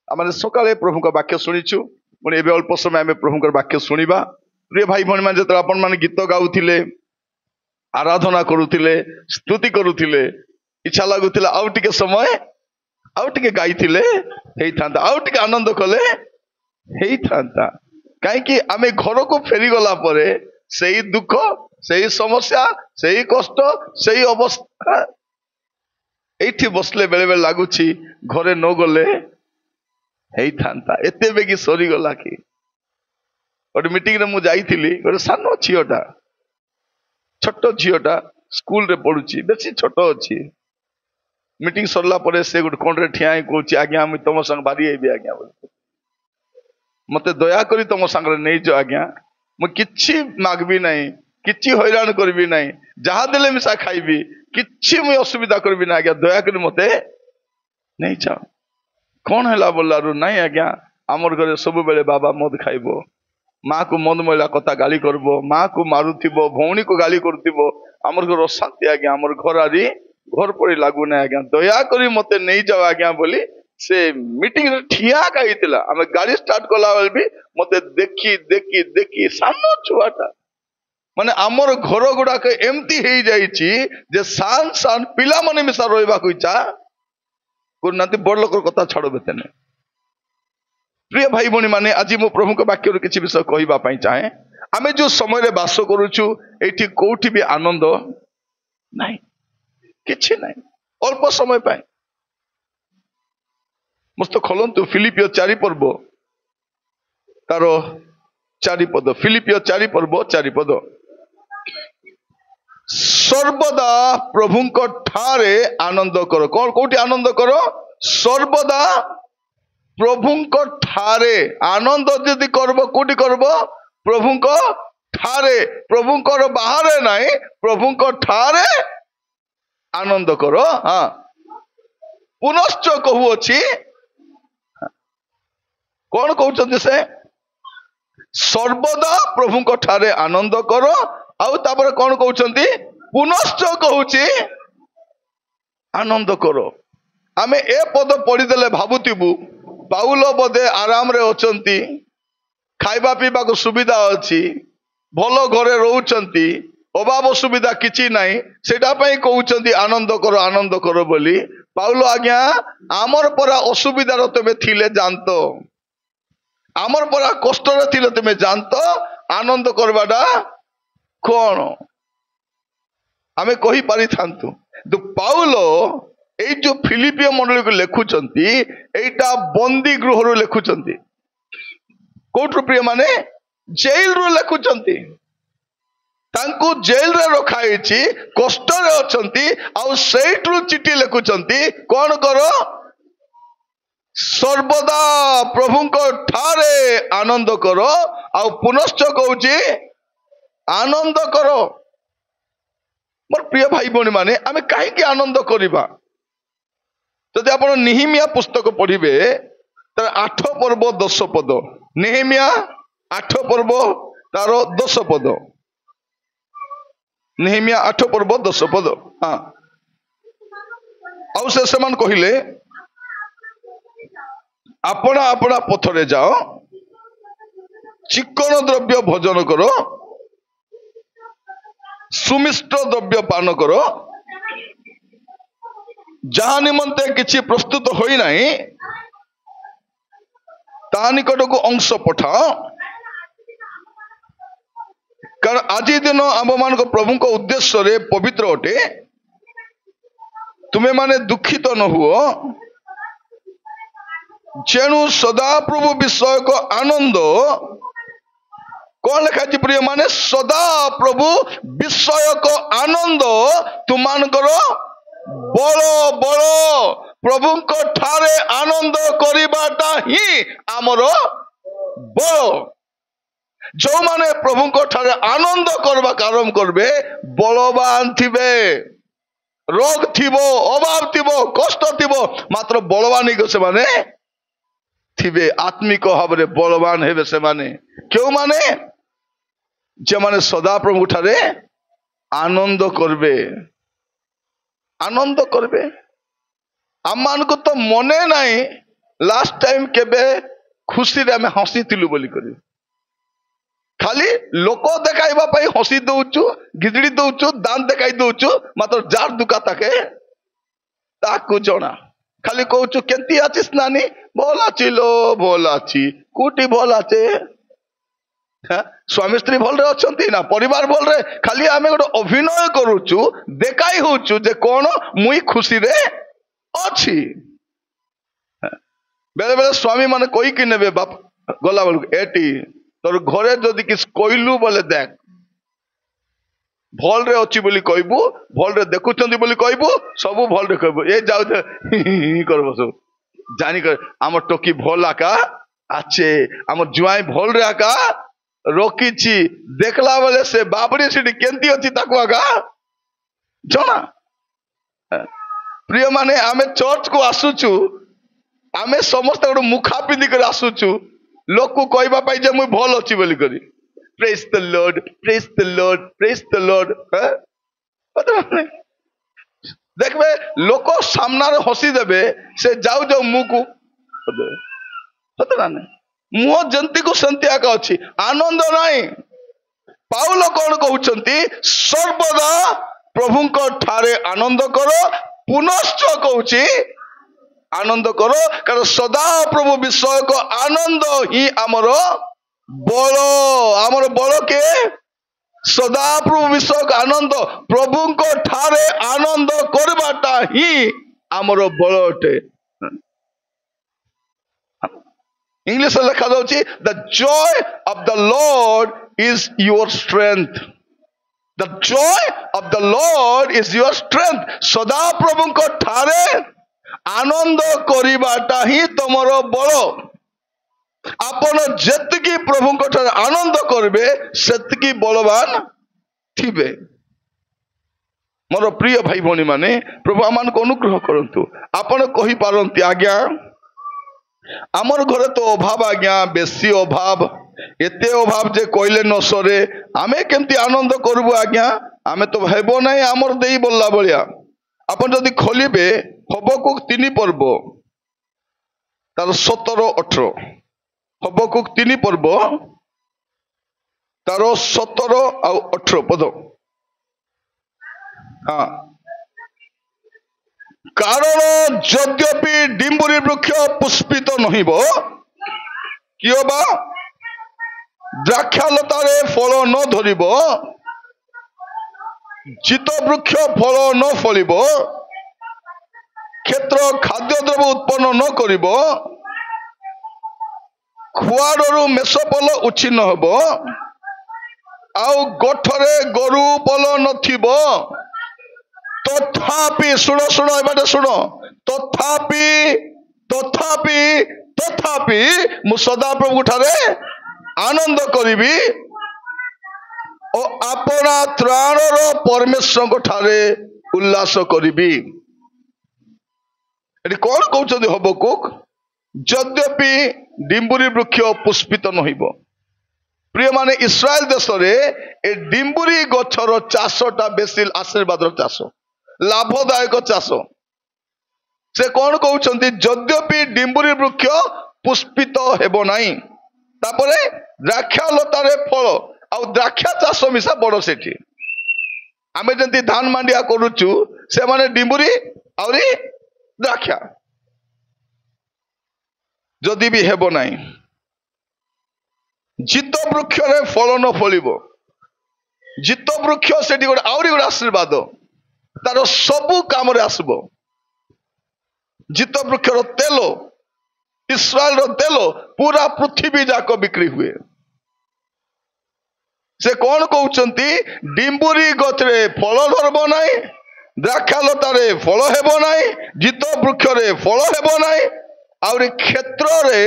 आम सकाले प्रभु का वाक्य शुणीचु पुणी एवं अल्प समय आम प्रभु वाक्य शुणा। प्रिय भाई भाई मैंने जो आपण मैंने गीत गाउथिले आराधना करुथिले स्तुति करुथिले इच्छा लगुला आउ टिके समय आउ टिके गाइथिले हेई थांता आउ टिके आनंद कले हेई थांता। कहीं आम घर को फेरी गला परे सही दुख सही समस्या सही कष्ट सही अवस्था एठी बसले बेले बेले लगुच घरे न गले हेई थांता एते बेगी सरी गला कि गोटे मीटिंग रे मु जाइथिली गोटे सान झीटा छोट झीटा स्कूल रे पढ़ुची बेसी छोट अच्छी मीटिंग सरला परे से गोटे कोण रे ठिया कहूँ आज्ञा मुझे तुम संग बारी आईबी आज्ञा मते दया करी तुम संग नहीं जो आज्ञा मु किछि मागबी नहीं किछि हैरान करबी नहीं जहाँ देले मिसा खाइबी किछि मुझे असुविधा करबी ना आज्ञा दया करी मते नहीं जाओ कौन है बोलारू नहीं आज्ञा आमर घरे सब बेले बाबा मद खाइबो माँ को मद मैला कथा गाली करबो माँ को मारुथिबो भौणी को गाली करथिबो आमर घर अशांति आज्ञा आमर घर आरी घर पड़ी लागू ना आज्ञा दया करी मते नहीं जाओ आज्ञा बोली से मीटिंग रे ठिया कहितला आमे गाड़ी स्टार्ट कला बेल भी मते देखी देखी देखी सानो छुआटा माने आमर घर गुडा के एमती हेई जाईची जे सान सान पिला माने मिसा रोइबा को इच्छा करनाती बड़ लोकर कथा छाड़ो बेतने। प्रिय भाई भणी माने आज मो प्रभु के वाक्य रे किछि विषय कहिबा पई चाहे आमे जो समय रे वास करूछु एठी कोठी भी आनंद नाही किछि नाही अल्प समय पाए मस्त खोलंतु फिलिपियो 4 पर्व तार 4 पद फिलिपियो 4 पर्व 4 पद सर्वदा प्रभु ठारे आनंद करो कौन कोठी आनंद करो सर्वदा प्रभु ठारे आनंद जदि करब कोठी करब प्रभु ठारे प्रभु बाहर नहीं प्रभु ठारे आनंद करो। हाँ पुनश्च कहू अच्छी कौन कहते से सर्वदा प्रभु ठारे आनंद करो आउ तापर कौन कहते पुनश्च कहूची आनंद करो। आमे ए पद पढ़ीदेले भावुथिबु पाउल बदे आराम रे अछंती खाइबा पीबा को सुविधा अच्छी भल घरे रोचंती अभाव सुविधा किछि नाही सेटा पई कहउचंती आनंद करो बोली पाउल आज्ञा आमर परा असुविधा रो तमे थिले जानतो आमर परा कष्ट रे थिले तमे जानतो आनंद करबाडा कौन आमे कहि पारि थांतु तो पाउल ए जो फिलिपियो मंडली को लेखुचंती एटा बंदी गृह रो लेखुचंती कोठ प्रिय माने जेल रो लेखुचंती तांको जेल रे रखाइछि कष्ट रे अछंती आ सेइट्रु चिठी लेखुचंती कौन करो सर्वदा प्रभु को ठारे आनंद करो आ पुनश्च कहूची आनंद करो। मोर प्रिय भाई भणी माने आमे काहे आनंद करिबा जदि आप नेहेमिया पुस्तक पढ़िबे तार 8 पर्व 10 पद नेहेमिया 8 पर्व तार 10 पद नेहेमिया 8 पर्व 10 पद। हाँ आउ से समान कहिले अपना अपना पथरे जाओ चिकन द्रव्य भोजन करो सुमिष्ट द्रव्य पान करो जहाँ निमंते किछि प्रस्तुत होई नाही ता निकट को अंश पठाओ कारण आज दिन आम मान प्रभु को उद्देश्य रे पवित्र अटे तुम्हें माने दुखित न हुओ जेणु सदा प्रभु विषय को आनंद कौन लिखा प्रिय माने सदा प्रभु विषय को आनंद तुम मान करो बड़ो बड़ो प्रभु को ठारे आनंद करिबाटा ही आमर बड़ो जो माने प्रभु को ठारे आनंद करबा आरंभ करबे बलवान थिबे रोग थिबो अभाव थिबो कष्ट थिबो मात्र बलवान ही से माने थिबे आत्मिक भाव रे बलवान हेबे से माने क्यों माने जे माने सदा प्रभु ठारे आनंद करबे आम मान को तो मने नहीं लास्ट टाइम केबे खुशी रे हमें हसी थिलु बोली करी खाली लोक देखाइबा पाई हसी दउचु गिजड़ी दउचु दान देखाई दउचु मात्र जार दुका ताके ताकू जणा खाली कहूचु केंती आचिस नानी भल आछि लो भल आछि कोटी भल आछे स्वामी स्त्री भल रे अछंती ना परिवार भल रे खाली आमे गोटे अभिनय करूचु देखाई होचु जे कोन मुई खुशी रे अछि बेले बेले स्वामी माने कोई कि नेबे बाप गला बेलू एटी तोर घरे जदि किस कहलु बोले देख भल रे अच्छी बोली कहबू भल रे देखुचंती बोली कहबू सब भल रे कहबू ए जाउ करबो सब जानी कर आम टोकी भल आका आछे आम जुआई भल रे आका रोकीची देखला बेले से बाबड़ी सिटी केंती अछि ताको आका जणा प्रिय माने आमे चर्च को आसुचु आमे समस्त गोटे मुखा पिंधि कर आसुचु लोक को कहबा पाई जे मुई भल अछि बोली करी praise the Lord praise the Lord praise the Lord देखबे लोक सामना रे हसी देबे से जाऊ जाऊ मुंह को पता नहीं मुंह जंती को संति आका अछि आनंद नाही पाउल कोन कहउचंती सर्वदा प्रभुंको ठारे आनंद करो पुनश्च कहउची आनंद करो कारण सदा प्रभु विषय को आनंद ही आमर बल के सदा प्रभु विषय को आनंद प्रभु को ठारे आनंद करवाटा ही आमर बल अटे इंग्लिश लिखा जाउची the joy of the lord is your strength the joy of the lord is your strength सदा प्रभु को ठारे आनंद करिबाटा ही तमर बल आपण जेतकी प्रभु को ठारे आनंद करबे सेतकी बलवान थिबे मोर प्रिय भाई भनी माने प्रभु आमान को अनुग्रह करंतु आपण कहि पारंती आज्ञा आमर घरे तो अभाव आज्ञा बेसी अभाव एते अभाव जे कहले न सरे आमे केमती आनंद करबु आज्ञा आमे तो हेबो नै आमर देई बोलला बलिया आपण जदी खोलिबे हबकुक 3 पर्व तार 17-18 हबकुक 3 पर्व तार 17 और 18 पद हाँ कारण यद्यपि डिम्बुरी वृक्ष पुष्पित नहिब कियो बा द्राक्षालतारे फल न धरिब जित वृक्ष फल न फलिब क्षेत्र खाद्य द्रव्य उत्पन्न न करिब खुआड़ू मेषपल उच्छिन्न हब आउ गठरे गरु पल नथिब तथापि सुन सुन एबाटे सुन तथापि तथापि तथापि मु सदा प्रभु ठारे आनंद करिबी और अपना त्राणर परमेश्वर को ठारे उल्लास करिबी एटी कौन कहउछथि हबकुक यद्यपि डिम्बुरी वृक्ष पुष्पित नहिब प्रिय माने इस्राएल देश रे ए डिम्बुरी गछर चाषटा बेसी आशीर्वादर चाष लाभदायक चाष से कौन कहउछथि यद्यपि डिम्बुरी वृक्ष पुष्पित हेबो नाही तापरे द्राक्षा लतारे फल आ द्राक्षा चाष मिसा बड़ सेठी आमे जंती धान मांडिया करूचु से माने डिम्बुरी आउरी द्राक्षा जदि भी हेबो नाही जित वृक्ष रे फल न फलिबो जित वृक्ष सेठी गोटे आउरी गोटे आशीर्वाद तार सबु काम रे आसबो जित वृक्ष रो तेल इस्राएल रो तेल पूरा पृथ्वी जाक बिक्री हुए से कौन कहउचंती डिम्बुरी गछरे फल धरबो नाही द्राक्षा लतारे फल हेबो नाही जित वृक्ष रे फल हेबो नाही और क्षेत्र रे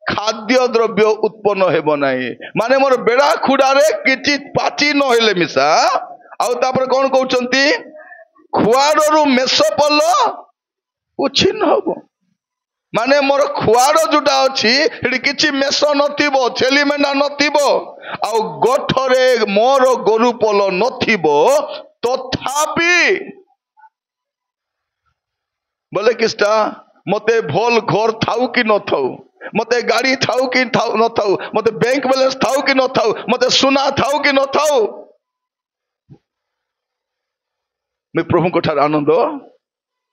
खाद्य द्रव्य उत्पन्न हेबो नाही माने मोर बेड़ा खुडारे किछि पाची न हेले मिसा आउ तापर कौन कहउचंती खुआड़रू मेषपल उच्छिन्न हबो माने मोर खुआड़ जोटा अछि हेडी किछि मेष नथिबो छेली मेंढा नथिबो आउ गठरे मोर गरु पल नथिबो तथापि बोले किस्टा मते भल घर थाऊ कि न थाऊ, मते गाड़ी थाऊ कि न थाऊ, मते बैंक बैलेंस थाऊ कि न थाऊ, मते सुना थाऊ कि न थाऊ, मैं प्रभु को ठार आनंद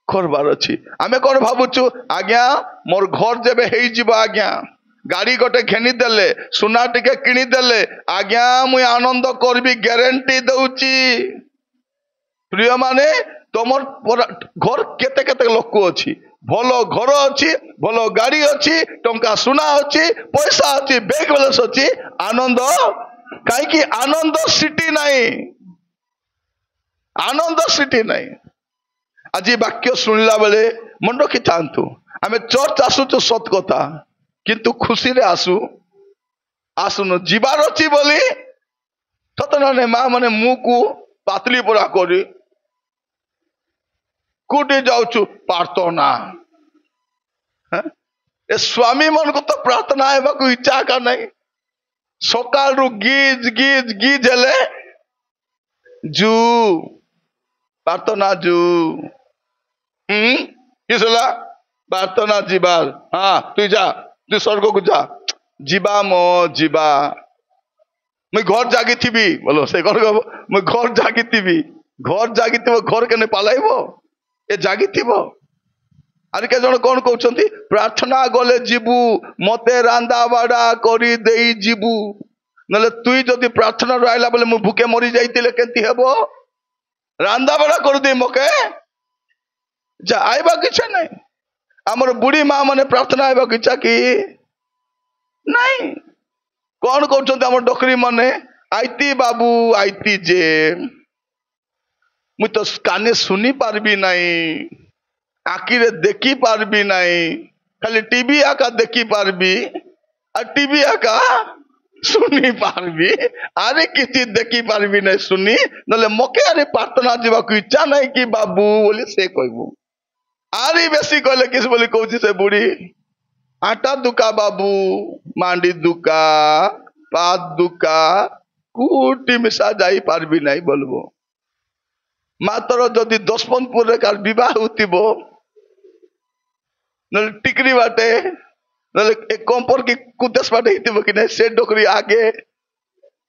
करबार अच्छी। आमे कौन भावुचु आज्ञा मोर घर जेबे हेई जिबो आज्ञा, गाड़ी गोटे घेनी देले, सुना टिके किनी देले आज्ञा मुई आनंद करबी ग्यारंटी दउची। प्रिय माने तमर घर केते केते लोक अच्छी, भलो घर अच्छी, भलो गाड़ी अच्छी, टंका सुना अच्छी, पैसा अच्छी, बैंक बैलेंस अच्छी, आनंद कहीं आनंद सिटी नहीं, आनंद सिटी नहीं। आज वाक्य शुणिला बेले मन रखी था आम चर्च आसुचु सत कथा किंतु खुशी रे आसु आसुन जीवार अच्छी बोली सत ना माँ मैंने मुँह को पातली पूरा करी कोटी जाऊचु प्रार्थना। ए स्वामी मन को तो प्रार्थना हेबा को इच्छा का नहीं, सकाल रु गीज गीज गीज हेले जू प्रार्थना जू किसला प्रार्थना जीवार। हाँ तु जा, तु स्वर्ग को जा, जीवा मो जीवा मैं घर जागी थी बोलो से घर मैं घर जागी थी, घर जागी थी घर के पालाइब ए जागी थी। आर के जन कौन कहते प्रार्थना गले जीवु मते रांदा बाड़ा करी देई जीवु, नले तुई जदि प्रार्थना आइला बोले मु भूखे मरी जाइतिले केंती हेबो, रांदा बाड़ा कर दे मके जा आइबा किछे नहीं। आमर बुढ़ी माँ माने प्रार्थना आइबा किछा कि नहीं, कौन कहते आम डकरी माने आईती बाबू आईती जे मुई तो काने सुनी पारबी नहीं, आखिरे देखी पारबी नहीं, खाली टीवी आका देखी पारबी और टीवी आका सुनी पारबी, आरे किसी देखी पारबी नहीं सुनी, नले मके आरे प्रार्थना जीवा को इच्छा नहीं कि बाबू बोली से कहबू। आरी बेसी कहले किस बोली कहूची से बुढ़ी आटा दुका बाबू, मांडी दुका, पात दुका, कुटी मिसा जाई पारबी नहीं बोलबो। मात्र जदि दशपनपुर कार विवाह होतिबो नले टिकरी बाटे नले एक कंपर की कुदेश बाटे हितिबो कि नहीं से डोकरी आगे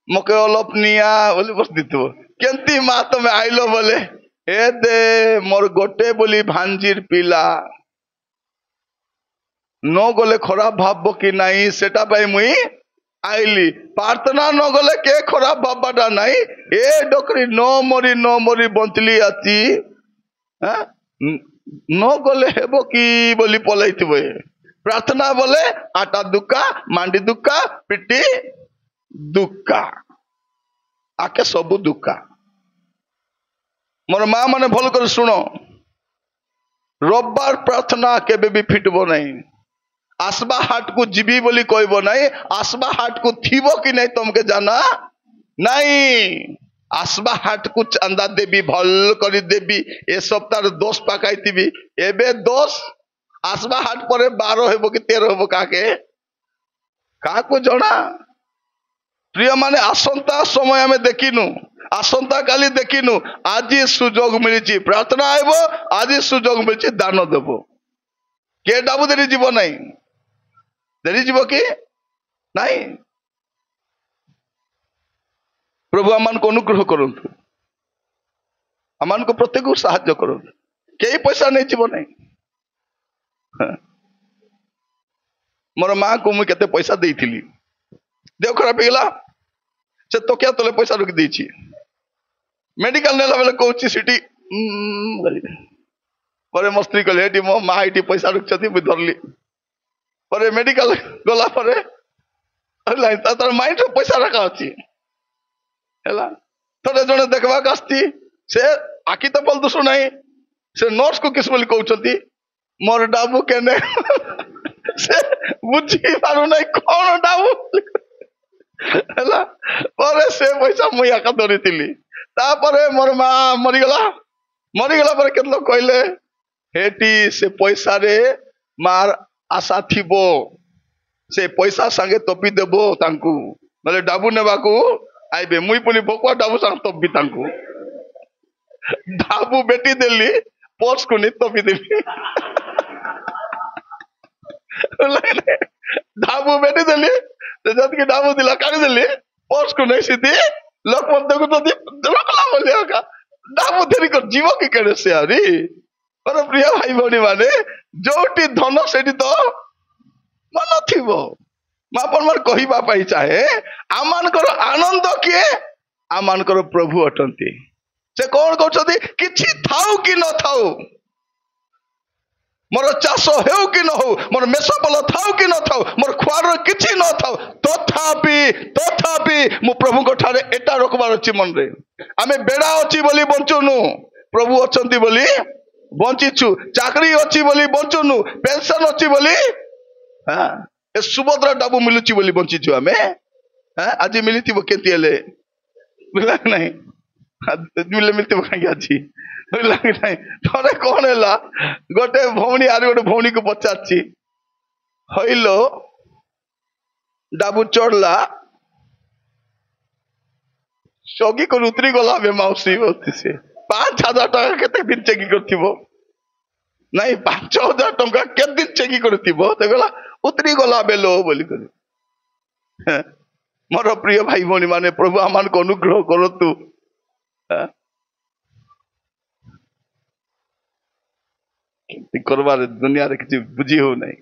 मके अलप निया बोली बस दितिबो केंती मा तमे आइलो बोले ए दे मोर गोटे बोली भांजीर पिला न गले खराब भावबो कि नहीं सेटा पाई मुई आइली, प्रार्थना न गले के खराब भावबाटा नहीं, ए डोकरी न मरी बंचली आती न गले हेबो कि बोली पलैथिबो। प्रार्थना बोले आटा दुका, मांडी दुका, पिटी दुका, आके सबू दुका। मोर माँ माने भल कर सुनो, रविवार प्रार्थना केबे भी फिटबो नहीं, आसबा हाट को जीवी बोली कहबो नहीं, आसबा हाट को थीबो कि नहीं तुमके जाना नहीं, आसबा हाट को चंदा देवी भल करी देवी ए सप्ताह दोष पकाई थी एबे दोष आसबा हाट पर 12 हेबो कि 13 हेबो काके काको जना। प्रिय माने आसंता समय आमे देखिनु, आसंता काली देखिनु, आज सुजोग मिली प्रार्थना आइबो, आज सुजोग मिली दान देबो, के डाबू देरी जीव नहीं, देरी जीव कि नहीं। प्रभु आमान को अनुग्रह करंतु, आमान को प्रत्येक को साहाय्य करंतु, कई पैसा नहीं जीव नहीं। मोर माँ को मुझे केते पैसा देइथिली, देह खराब गला से तो क्या तले पैसा रखी देछि, मेडिकल नेला बेले कहूची सिटी परे मस्त्री कले हेटी मो माँ एटी पैसा रखछथि मु धरली परे मेडिकल गला परे अरे तार माइंड रो पैसा रखा अछि हैला थोड़े जने देखबा कास्ती से आखि तो बोल दुसु नहीं से नर्स को किस बोली कहउछथि मोर डाबू केने से बुझी पारु नहीं कोन डाबू हैला परे से पैसा मु याका धरितिली तापरे मोर माँ मरीगला पर केतलो कहले हेटी से पैसा रे मार आशा थिबो से पैसा संगे तोपी देबो तांकू नले डाबू नेबाकू आइबे मुई पुनी बकुआ डाबू संग तोपी तांकू डाबू बेटी देली पोस्ट को नि तोपी देली ढाबू बैठी देली जब की ढाबू दिला काढ़ी देली पर्स को नहीं सीधी लोक मत को तो रखला बोलिया का ढाबू देरी कर जीव की केड़े से आरी पर प्रिय भाई भौणी माने जोटी धन सेठी तो मन थिबो मापन मन कहिबा पाई चाहे आमानकर आनंद किए आमानकर प्रभु अटंती से कौन कहते किछि थाउ कि न थाउ मोर चाष हेउ कि न हो मोर मेषपल थाउ कि न थाउ मोर खुआर किछि न थाउ तथापि तथापि मु प्रभु को ठारे एटा रखबार अछि मन रे आमे बेड़ा अछि बोली बंचुनु प्रभु अछंती बोली बंचिछु चाकरी अछि बोली बंचुनु पेंशन अछि बोली हां ए सुभद्रा डाबू मिलुची बोली बंचिछु आमे हां आज मिलिथिबो केति हेले बुझला नहीं मिले मिलते कहीं अच्छी बुझला नहीं थोड़े कौन है गोटे भौणी आर गोटे भौणी को पचार हईलो डाबू चढ़ला सगी को उतरी गला बे मौसी से 5,000 टका केते दिन चेकी करथिबो नहीं 5,000 टका केते दिन चेकी करथिबो तो गला उतरी गला बेलो बोली कर मोर प्रिय भाई भौणी माने प्रभु आमान को अनुग्रह करतु करबार दुनिया रे किछि बुझी हो नहीं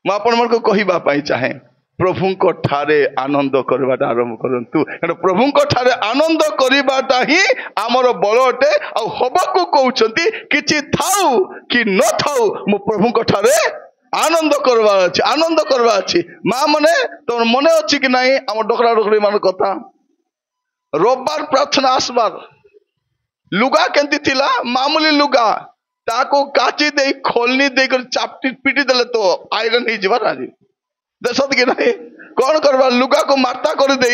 मैं आपण मन को कहिबा पाई चाहे प्रभु को ठारे आनंद करबाटा आरंभ करंतु प्रभु को ठारे आनंद करबाटा ही आमर बल अटे आ हबको कहउछंती किछि थाउ कि न थाउ मु प्रभु को ठारे आनंद करबा अछि मां मने तो मने अछि कि नहीं आम डोकरा डोकरी मान कथा रविवार प्रार्थना आसबार लुगा केंती थिला मामूली लुगा ताको काची दे खोलनी दे कर चापटी पीटी देले तो आयरन ही जीवा राजी दसत कि नहीं कौन करबा लुगा को मारता कर दे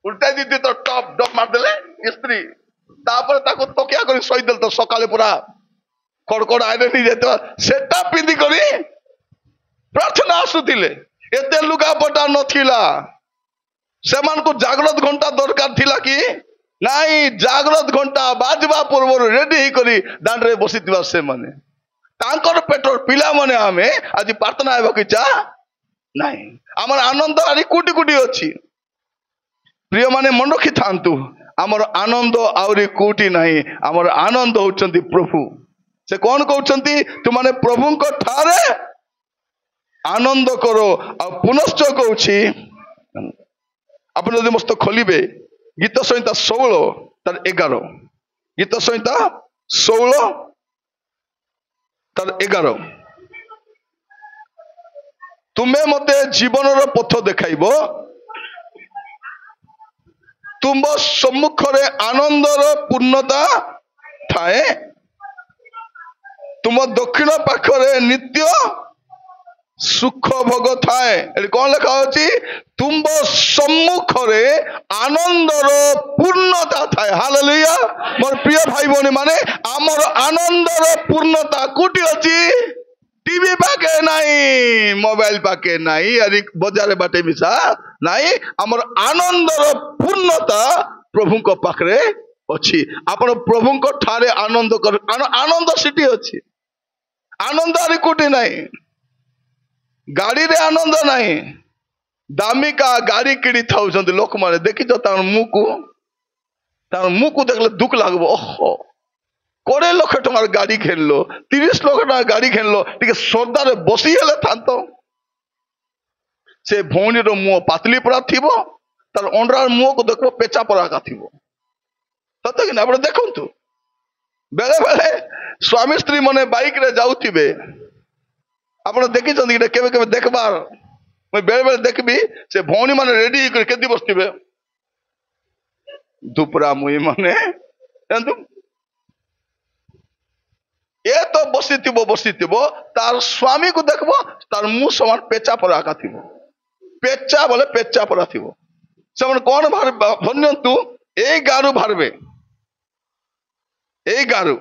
उल्टा दी तो टॉप डॉप मार देले स्त्री तापर ताको तकिया कर सोई देल तो सकाले पूरा कड़कड़ आयरन ही जेतो सेटा पिंदी करी प्रार्थना आसुतिले एते लुगा पटा नथिला सेमान को जागृत घंटा दरकार थिला कि नहीं जागृत घंटा बाजवा पूर्व रेडी ही करी दांडरे बसिथिबा से माने तांकर पेट्रोल पिला माने आमे आज प्रार्थना हेबा कि चा नहीं हमर आनंद आरी कोटी कोटी अछि प्रिय माने मन रखि थांतु हमर आनंद आउरी कोटी नहीं हमर आनंद होचंती प्रभु से कौन कहउचंती तु माने प्रभु को ठारे आनंद करो आ पुनश्च कहउछि अपन मस्त खोलिबे गीत संहिता 16 तार 11 गीत संहिता 16 तार 11 तुमे मते जीवन पथ देखाइब तुम सम्मुख रे आनंदर पूर्णता थाए तुम दक्षिण पाखरे नित्य सुख भोग थाए कौन लिखा होची तुम सम्मुख रे आनंदर पूर्णता थाए हालेलुया मोर प्रिय भाई भौणी माने आमर आनंदर पूर्णता कोटी अछि टीवी पाके नहीं मोबाइल पाके नहीं अरे बाजार बाटे मिसा नहीं आमर आनंदर पूर्णता प्रभु को पाखरे अछि आपण प्रभु को ठारे आनंद कर आनंद सिटी अछि आनंद आरी कोटी नहीं गाड़ी रे आनंद नहीं दामिका गाड़ी किणी था लोक माने देखी तार मुँह को देखले दुख लागबो ओहो 20 लाख टंकार गाड़ी घेनलो 30 लाख टंकार गाड़ी घेनलो टिके श्रद्धा रे बसी हेले थांतो से भौणी रो मुँह पातली पड़ा थिबो तार अंडरार मुँह को देखो पेचा पड़ा का थिबो सत कि ना आपण देखंतु बेले बेले स्वामी स्त्री मने बाइक रे जाउथिबे आपण देखि चंदी केबे केबे देखबार मैं बेले बेले देखबी से भौणी माने रेडी कर केदी बसथिबे दुपरा मुई माने जानतु ए तो बसिथिबो तार स्वामी को देखबो तार मुंह समान पेचा परा का थिबो पेचा बोले पेचा परा थिबो समान कोन भार भन्यंतु ए गारु भारबे ए गारु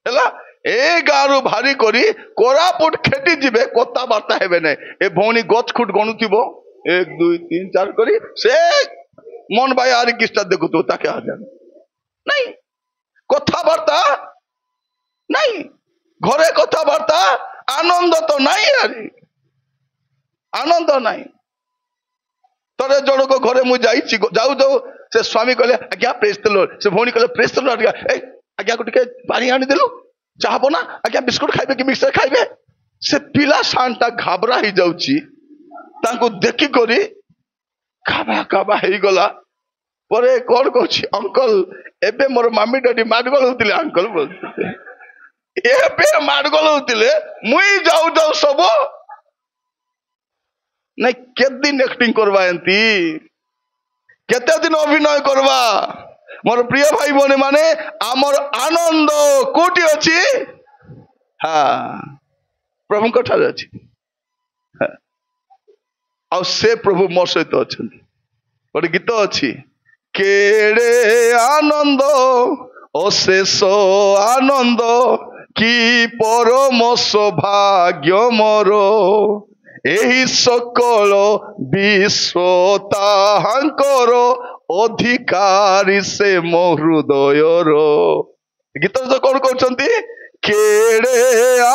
हला ए गारु भारी करी कोरापुट खेटी जिबे कोता बार्ता हेबे नै ए भौणी गछ खुट गणुथिबो 1 2 3 4 करी से मन भाई आरी किस्ता देखुतो ताके आ जाने नहीं कथा बार्ता नहीं ঘরে কথাবার্তা আনন্দ তো নাই, আরে আনন্দ নাই। ଥରେ ଜଣକ ଘରେ ମୁଁ ଯାଇଛି, ଯାଉ ଯାଉ ସେ ସ୍ୱାମୀ କହିଲେ ଆଜ୍ଞା ପ୍ରେଜ୍ ଦ ଲର୍ଡ, ସେ ଭଉଣୀ କହିଲେ ପ୍ରେଜ୍ ଦ ଲର୍ଡ, ଏଇ ଆଜ୍ଞାକୁ ଟିକେ ପାଣି ଆଣିଦେଲୁ, ଚା ହବ ନା, ଆଜ୍ଞା ବିସ୍କୁଟ ଖାଇବେ କି ମିକ୍ସଚର ଖାଇବେ? ସେ ପିଲା ସାନଟା ଘାବରା ହେଇଯାଉଛି, ତାଙ୍କୁ ଦେଖିକରି କାବା କାବା ହେଇଗଲା। ପରେ କଣ କହୁଛି, ଅଙ୍କଲ ଏବେ ମୋର ମାମି ଡାଡି ମାଡଗୋଳ ହଉଥିଲେ, ଅଙ୍କଲ ବୋଲୁଥିଲେ ଏବେ ମାଡଗୋଳ ହଉଥିଲେ, ମୁଇଁ ଯାଉ ଯାଉ ସବୁ ନାଇଁ କେତେ ଦିନ ଆକ୍ଟିଂ କରବା, ଏମିତି କେତେ ଦିନ ଅଭିନୟ କରବା? ମୋର ପ୍ରିୟ ଭାଇ ଭଉଣୀ ମାନେ, ଆମର ଆନନ୍ଦ କୋଉଠି ଅଛି? ପ୍ରଭୁଙ୍କ ଠାରେ ଅଛି। ଆଉ ସେ ପ୍ରଭୁ ମୋ ସହିତ ଅଛନ୍ତି। ଗୋଟେ ଗୀତ ଅଛି, କେଡେ ଆନନ୍ଦ ଅଶେଷ ଆନନ୍ଦ, କି ପରମ ସୌଭାଗ୍ୟ ମୋର, ଏହି ସକଳ ବିଶ୍ୱ ତାହାଙ୍କର ଅଧିକାରୀ ସେ ମୋ ହୃଦୟର। ଗୀତରେ ତ କଣ କହୁଛନ୍ତି, କେଡେ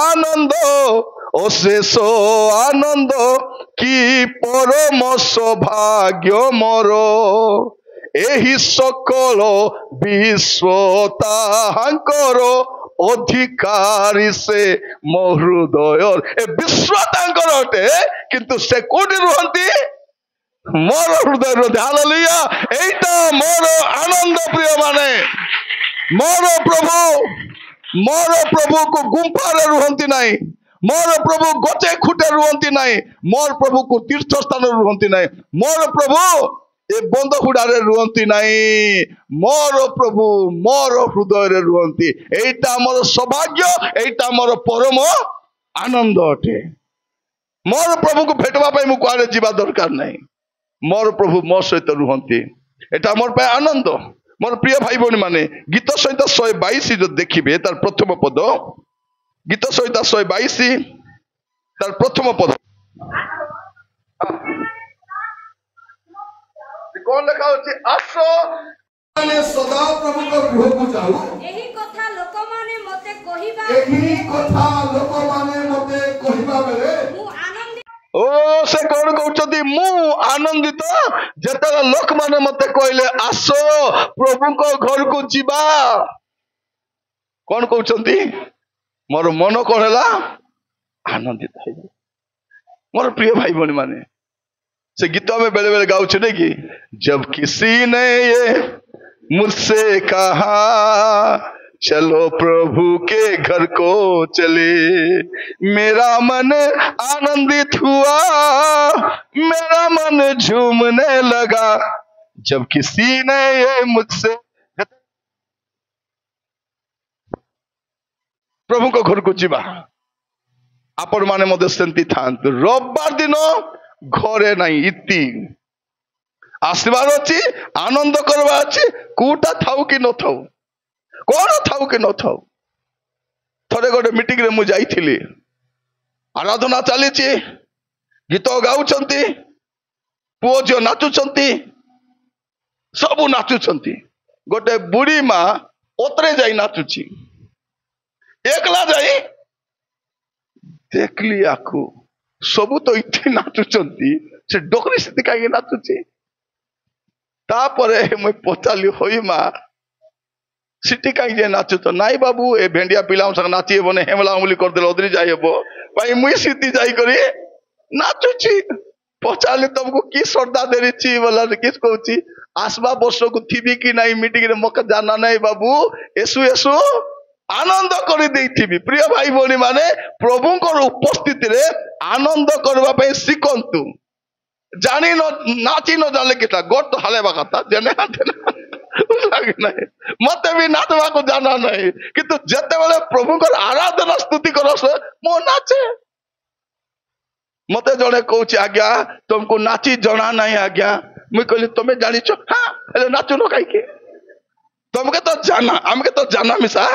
ଆନନ୍ଦ ଅଶେଷ ଆନନ୍ଦ, କି ପରମ ସୌଭାଗ୍ୟ ମୋର, ଏହି ସକଳ ବିଶ୍ୱ ତାହାଙ୍କର ଅଧିକାରୀ ସେ ମୋ ହୃଦୟ। ଏ ବିଶ୍ୱ ତାଙ୍କର ଅଟେ, କିନ୍ତୁ ସେ କୋଉଠି ରୁହନ୍ତି? ମୋର ହୃଦୟ ରୁହନ୍ତି। ହାଲେଲୁୟା! ଏଇଟା ମୋର ଆନନ୍ଦ ପ୍ରିୟ ମାନେ। ମୋର ପ୍ରଭୁକୁ ଗୁମ୍ଫାରେ ରୁହନ୍ତି ନାହିଁ, ମୋର ପ୍ରଭୁ ଗଛେ ଖୁଟେ ରୁହନ୍ତି ନାହିଁ, ମୋର ପ୍ରଭୁକୁ ତୀର୍ଥ ସ୍ଥାନରେ ରୁହନ୍ତି ନାହିଁ, ମୋର ପ୍ରଭୁ ଏ ବନ୍ଧ ହୁଡାରେ ରୁହନ୍ତି ନାହିଁ, ମୋର ପ୍ରଭୁ ମୋର ହୃଦୟରେ ରୁହନ୍ତି। ଏଇଟା ଆମର ସୌଭାଗ୍ୟ, ଏଇଟା ଆମର ପରମ ଆନନ୍ଦ ଅଟେ। ମୋର ପ୍ରଭୁକୁ ଭେଟବା ପାଇଁ ମୁଁ କୁଆଡେ ଯିବା ଦରକାର ନାହିଁ, ମୋର ପ୍ରଭୁ ମୋ ସହିତ ରୁହନ୍ତି। ଏଟା ମୋର ପାଇଁ ଆନନ୍ଦ। ମୋର ପ୍ରିୟ ଭାଇ ଭଉଣୀ ମାନେ, ଗୀତ ସହିତ 122 ଯଦି ଦେଖିବେ ତାର ପ୍ରଥମ ପଦ, ଗୀତ ସହିତ 122 ତାର ପ୍ରଥମ ପଦ କଣ ଲେଖା ହଉଛି? ଆସ ଆମେ ସଦା ପ୍ରଭୁଙ୍କ ଗୃହକୁ ଯାଉ, ଏହି କଥା ଲୋକମାନେ ମତେ କହିବା ବେଳେ ମୁଁ ଆନନ୍ଦିତ। ଓ ସେ କଣ କହୁଛନ୍ତି? ମୁଁ ଆନନ୍ଦିତ ଯେତେବେଳେ ଲୋକମାନେ ମତେ କହିଲେ ଆସ ପ୍ରଭୁଙ୍କ ଘରକୁ ଯିବା। କଣ କହୁଛନ୍ତି? ମୋର ମନ କଣ ହେଲା? ଆନନ୍ଦିତ ହେଇଗଲା। ମୋର ପ୍ରିୟ ଭାଇ ଭଉଣୀ ମାନେ, से गीत में बेले बेले गाउछे नहीं कि, जब किसी ने ये मुझसे कहा चलो प्रभु के घर को चले, मेरा मन आनंदित हुआ, मेरा मन झूमने लगा। जब किसी ने ये मुझसे प्रभु को घर को जीवा, आपण माने मध्य सेंती थांतु। रविवार दिन घरे नहीं, इति आसबार अच्छी, आनंद करवा अच्छी, कोटा थाऊ कि न थाऊ, कौन थाऊ कि न थाऊ। थरे गोटे मीटिंग रे मु जाइथिली, आराधना चली, गीत गाउछंती, पुओ झियो नाचुछंती, सबू नाचुछंती। गोटे बुढ़ी माँ ओतरे जाई नाचुची, एकला जाई देखली आकु, सबू तो इतने नाचुचंती, से डोकरी स्थिति कहीं नाचुची। तापरे मैं पचाली होई माँ सिटी कहीं जे नाचु तो नाई बाबू, ए भेंडिया पिलाओं संग नाची बने हेमला उंगली कर देले ओदरी जाई हेबो भाई, मुई सिटी जाई करी नाचुची। पचाली तुमको की श्रद्धा देरीची बोला किस कहूची, आसबा वर्ष को थीबी कि नहीं मीटिंग रे मका जाना नहीं बाबू, एसु एसु आनंद कर देइथिबी। प्रिय भाई भौणी माने, प्रभुंकर उपस्थिति रे आनंद करबा पई सिखंतु। जानी न नाची न जाले किता गोट तो हालेबा कथा जने हाथे लागे नहीं, मते भी नाचबा को जाना नहीं, किंतु जते बेले प्रभुंकर आराधना स्तुति करस मो नाचे। मते जणे कहूची आज्ञा तुमको नाची जना नहीं आज्ञा, मुई कहली तमे जानी छो, हां हेले नाचु न काई के, तुमके तो जाना हमके तो जाना मिसा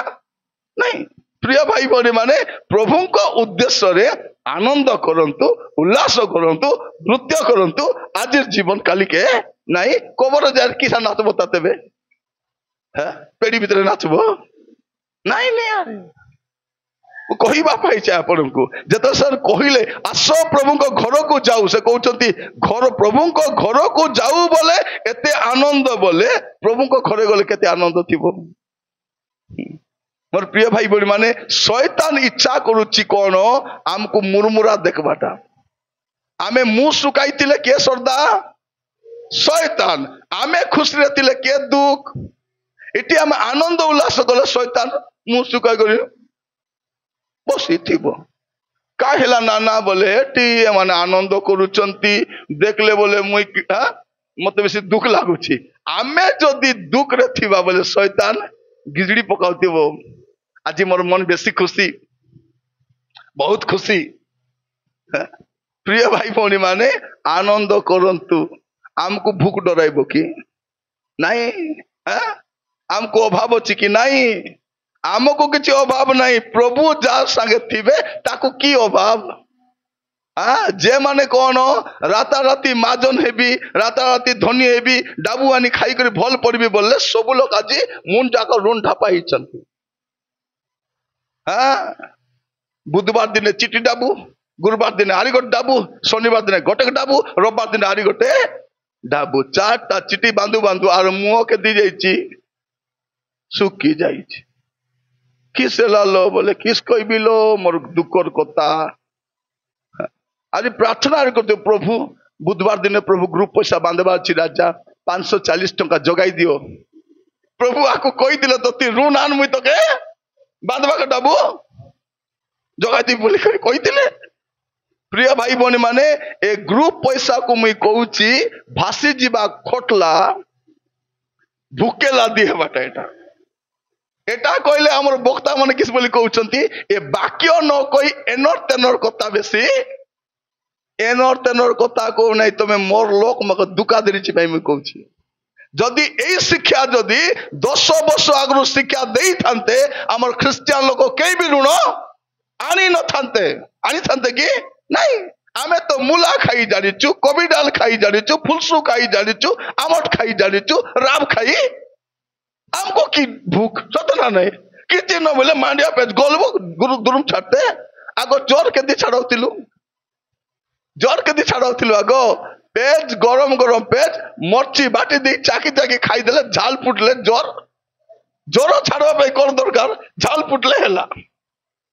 नहीं। प्रिय भाई भौणी माने, प्रभु को उद्देश्य रे आनंद करंतु, उल्लास करंतु, नृत्य करंतु। आज जीवन काली के नहीं, कबर जार किसा नाचबो तातेबे, है पेड़ी भीतर नाचबो नहीं नहीं यार। कहवा आपण को जो सर कहले आस प्रभु घर को जाऊ से कहते घर प्रभु घर को जाऊ बोले एते आनंद बोले प्रभु घरे गले केते आनंद थी मोर प्रिय भाई बड़ी माने शैतान इच्छा करुच्ची कौन आमको मुरमुरा देखबाटा आमे मुंह सुकाई किए सरदा शैतान आमे खुशी रे किए दुख इटी आम आनंद उल्लास कले शैतान मुंह सुकाई कर बसी थी का नाना बोले टी माने आनंद करुचंती देखले बोले मुई मत बेसी दुख लगुच आमे जदि दुख रे थिबा बोले शैतान गिजड़ी पकाउथिबो आज मोर मन बेसी खुशी बहुत खुशी प्रिय भाई भौणी माने आनंद करंतु आमको भूख डराइबो कि नहीं आमको अभाव अच्छी कि नहीं आमको किसी अभाव नहीं प्रभु जार संगे थिबे ताकू की अभाव जे माने कौन राताराति माजन हेबी राताराति धनी हेबी डाबू आनी खाई कर भल पड़बी बोले सब लोग आज मुन जाक रुन ढापा ही बुधवार दिन चिटी डाबू गुरुवार दिन आरी गोटे डाबू शनिवार दिन गोटे डाबू रविवार दिन आरी गोटे डाबू चारटा चिटी बांधु बांधु आर मुह के दी जाइए सुखी जाइए किस लो बोले किस कहबी लो मोर दुखर कथा आज प्रार्थना करते प्रभु बुधवार दिन प्रभु ग्रुप पैसा बांधवा अच्छी राजा 540 टंका जगाई दियो प्रभु आपको कही दिले तो ती ऋण आन मुई तो के बांधवा का डाबू जगाई दी बोली कही दिले प्रिय भाई बहनी माने ए ग्रुप पैसा को मुई कहूची भासी जीवा खोटला भूकेला दी हेबाटा एटा कहले हमर बक्ता माने किस बोली कहउचंती ए बाक्य न कोई एनर तेनर कथा बेसी एनर तेनर कथा को नहीं तमे मोर लोक मक दुका देरिछि भाई मैं कहउछि जदि एई शिक्षा जदि 10 वर्ष आगु शिक्षा देई थांते हमर ख्रिस्टियन लोक केई भी ऋण आनी न थांते कि नहीं आमे तो मूला खाई जानिचु कोबिडाल खाई जानिचु फुलसु खाई जानिचु आमट खाई जानिचु राम खाई हमको की भूख सतना नहीं किसी न बोले मांडिया पेज गोलबो गुरु दुरुम छाड़ते आगो जोर के दी छाड़ौतिलु जोर के दी छाड़ौतिलु आगो पेज गरम गरम पेज मर्ची बाटी दी चाकी चाकी खाई देले झाल फुटले जोर जोर छाड़वा पे कोन दरकार झाल फुटले हेला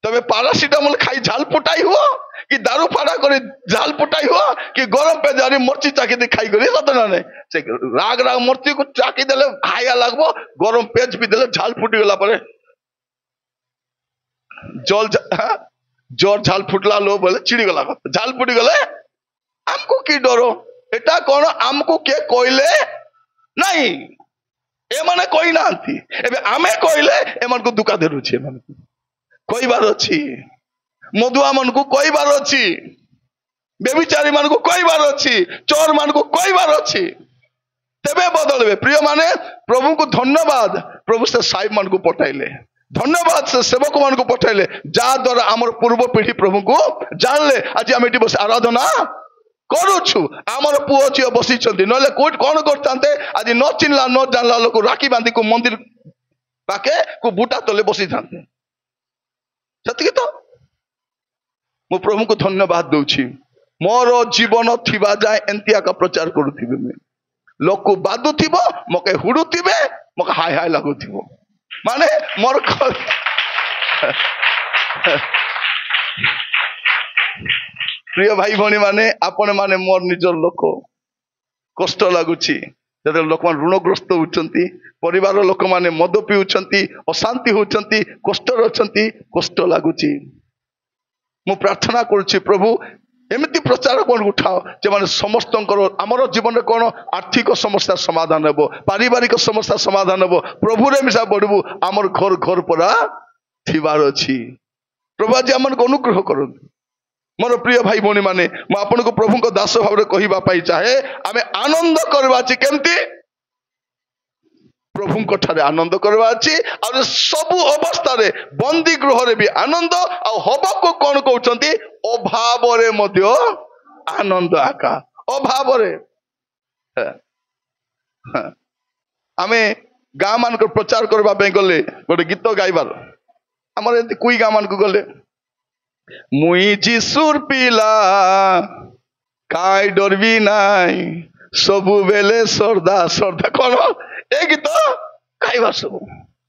तबे पैरासिटामोल खाई झाल फुटाई हुआ कि दारू फाड़ा करे झाल फुटाई हुआ कि गरम पे जारी मर्ची चाकी दी खाई करे सतना नहीं से राग राग मर्ची को चाकी देले हाया लागबो गरम पेज भी देले झाल फुटी गला परे जल जोर झाल फुटला लो बोले चिड़ी गला झाल फुटी गले हमको की डरो एटा कोन हमको के कोइले नहीं ए माने कोई नांती एबे आमे कोइले ए मन को दुका देरु छे मन कोई बार अच्छी मधुआ मन को कोई बार अच्छी बेबिचारी मन को कोई बार अच्छी चोर मन को कोई बार अच्छी तेबे बदलबे प्रिय माने प्रभु को धन्यवाद प्रभु से साहिब मन को पठाइले धन्यवाद से सेवक मन को पठाइले जा द्वारा आमर पूर्व पीढ़ी प्रभु को जानले आज आम एटी बस आराधना करुछु आमर पुओ झियो बसी नले कोट कौन करते आज न चिन्हला न जानला लोक राखी बांधी को मंदिर पाके को बूटा तले बसी था सतकी तो मु प्रभु को धन्यवाद दूची मोर जीवन थिबा जाए एंतिया का प्रचार करुथिबे मैं लोक को बादु थिबो मके हुडुथिबे मके हाय हाय लागुथिबो माने मोर प्रिय भाई भणी माने आपण माने मोर निजर लोक कष्ट लागुची जब लोक मान ऋणग्रस्त होचंती परिवार लोक माने मद पिउचंती अशांति होचंती कष्ट रचंती कष्ट लागुची मु प्रार्थना करुछि प्रभु एमती प्रचारक मन उठाओ जे माने समस्त आमर जीवन कौन आर्थिक समस्या समाधान हेबो पारिवारिक समस्या समाधान हेबो प्रभु रे मिसा बढ़बू आमर घर घर परा थिबार अछि प्रभु आज आमन को अनुग्रह करंतु मोर प्रिय भाई भौणी माने मु आपन को प्रभु को दास भाव रे कहिबा पाई चाहे आमे आनंद करबा छी केमती प्रभु को ठारे आनंद करबा छी और सबु अवस्था रे बंदी गृह रे भी आनंद आ हब को कोन कहउचंती अभाव रे मध्य आनंद आका अभाव रे आमे गाँ मान को प्रचार करबा पे गले गोटे गीत गाइबार आमर एंती कुई गाँ मान को गले মুই যিশুর পিলা কাই ডরবি নাই ସବୁବେଳେ শ্রদ্ধা শ্রদ্ধা কোন এই গীত গাইবা ସବୁ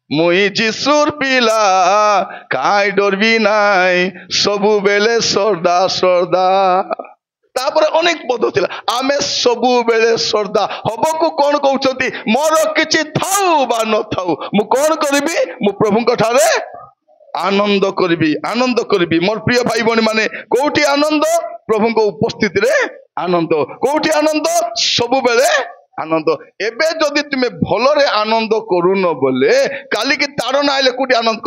মুই যিশুর পিলা কাই ডরবি নাই ସବୁବେଳେ শ্রদ্ধা শ্রদ্ধা ତାପରେ ଅନେକ ପଦ ଥିଲା ଆମେ ସବୁବେଳେ ଶ୍ରଦ୍ଧା ହବାକୁ କଣ କହୁଛନ୍ତି ମୋର କିଛି ଥାଉ ବା ନଥାଉ ମୁଁ କଣ କରିବି ମୁଁ ପ୍ରଭୁଙ୍କ ଠାରେ ଆନନ୍ଦ କରିବି ମୋର ପ୍ରିୟ ଭାଇ ଭଉଣୀ ମାନେ କୋଉଠି ଆନନ୍ଦ ପ୍ରଭୁଙ୍କ ଉପସ୍ଥିତିରେ ଆନନ୍ଦ କୋଉଠି ଆନନ୍ଦ ସବୁବେଳେ ଆନନ୍ଦ ଏବେ ଯଦି ତୁମେ ଭଲରେ ଆନନ୍ଦ କରୁନ ବୋଲେ କାଲିକି ତାର ନା ଆଇଲେ କୋଉଠି ଆନନ୍ଦ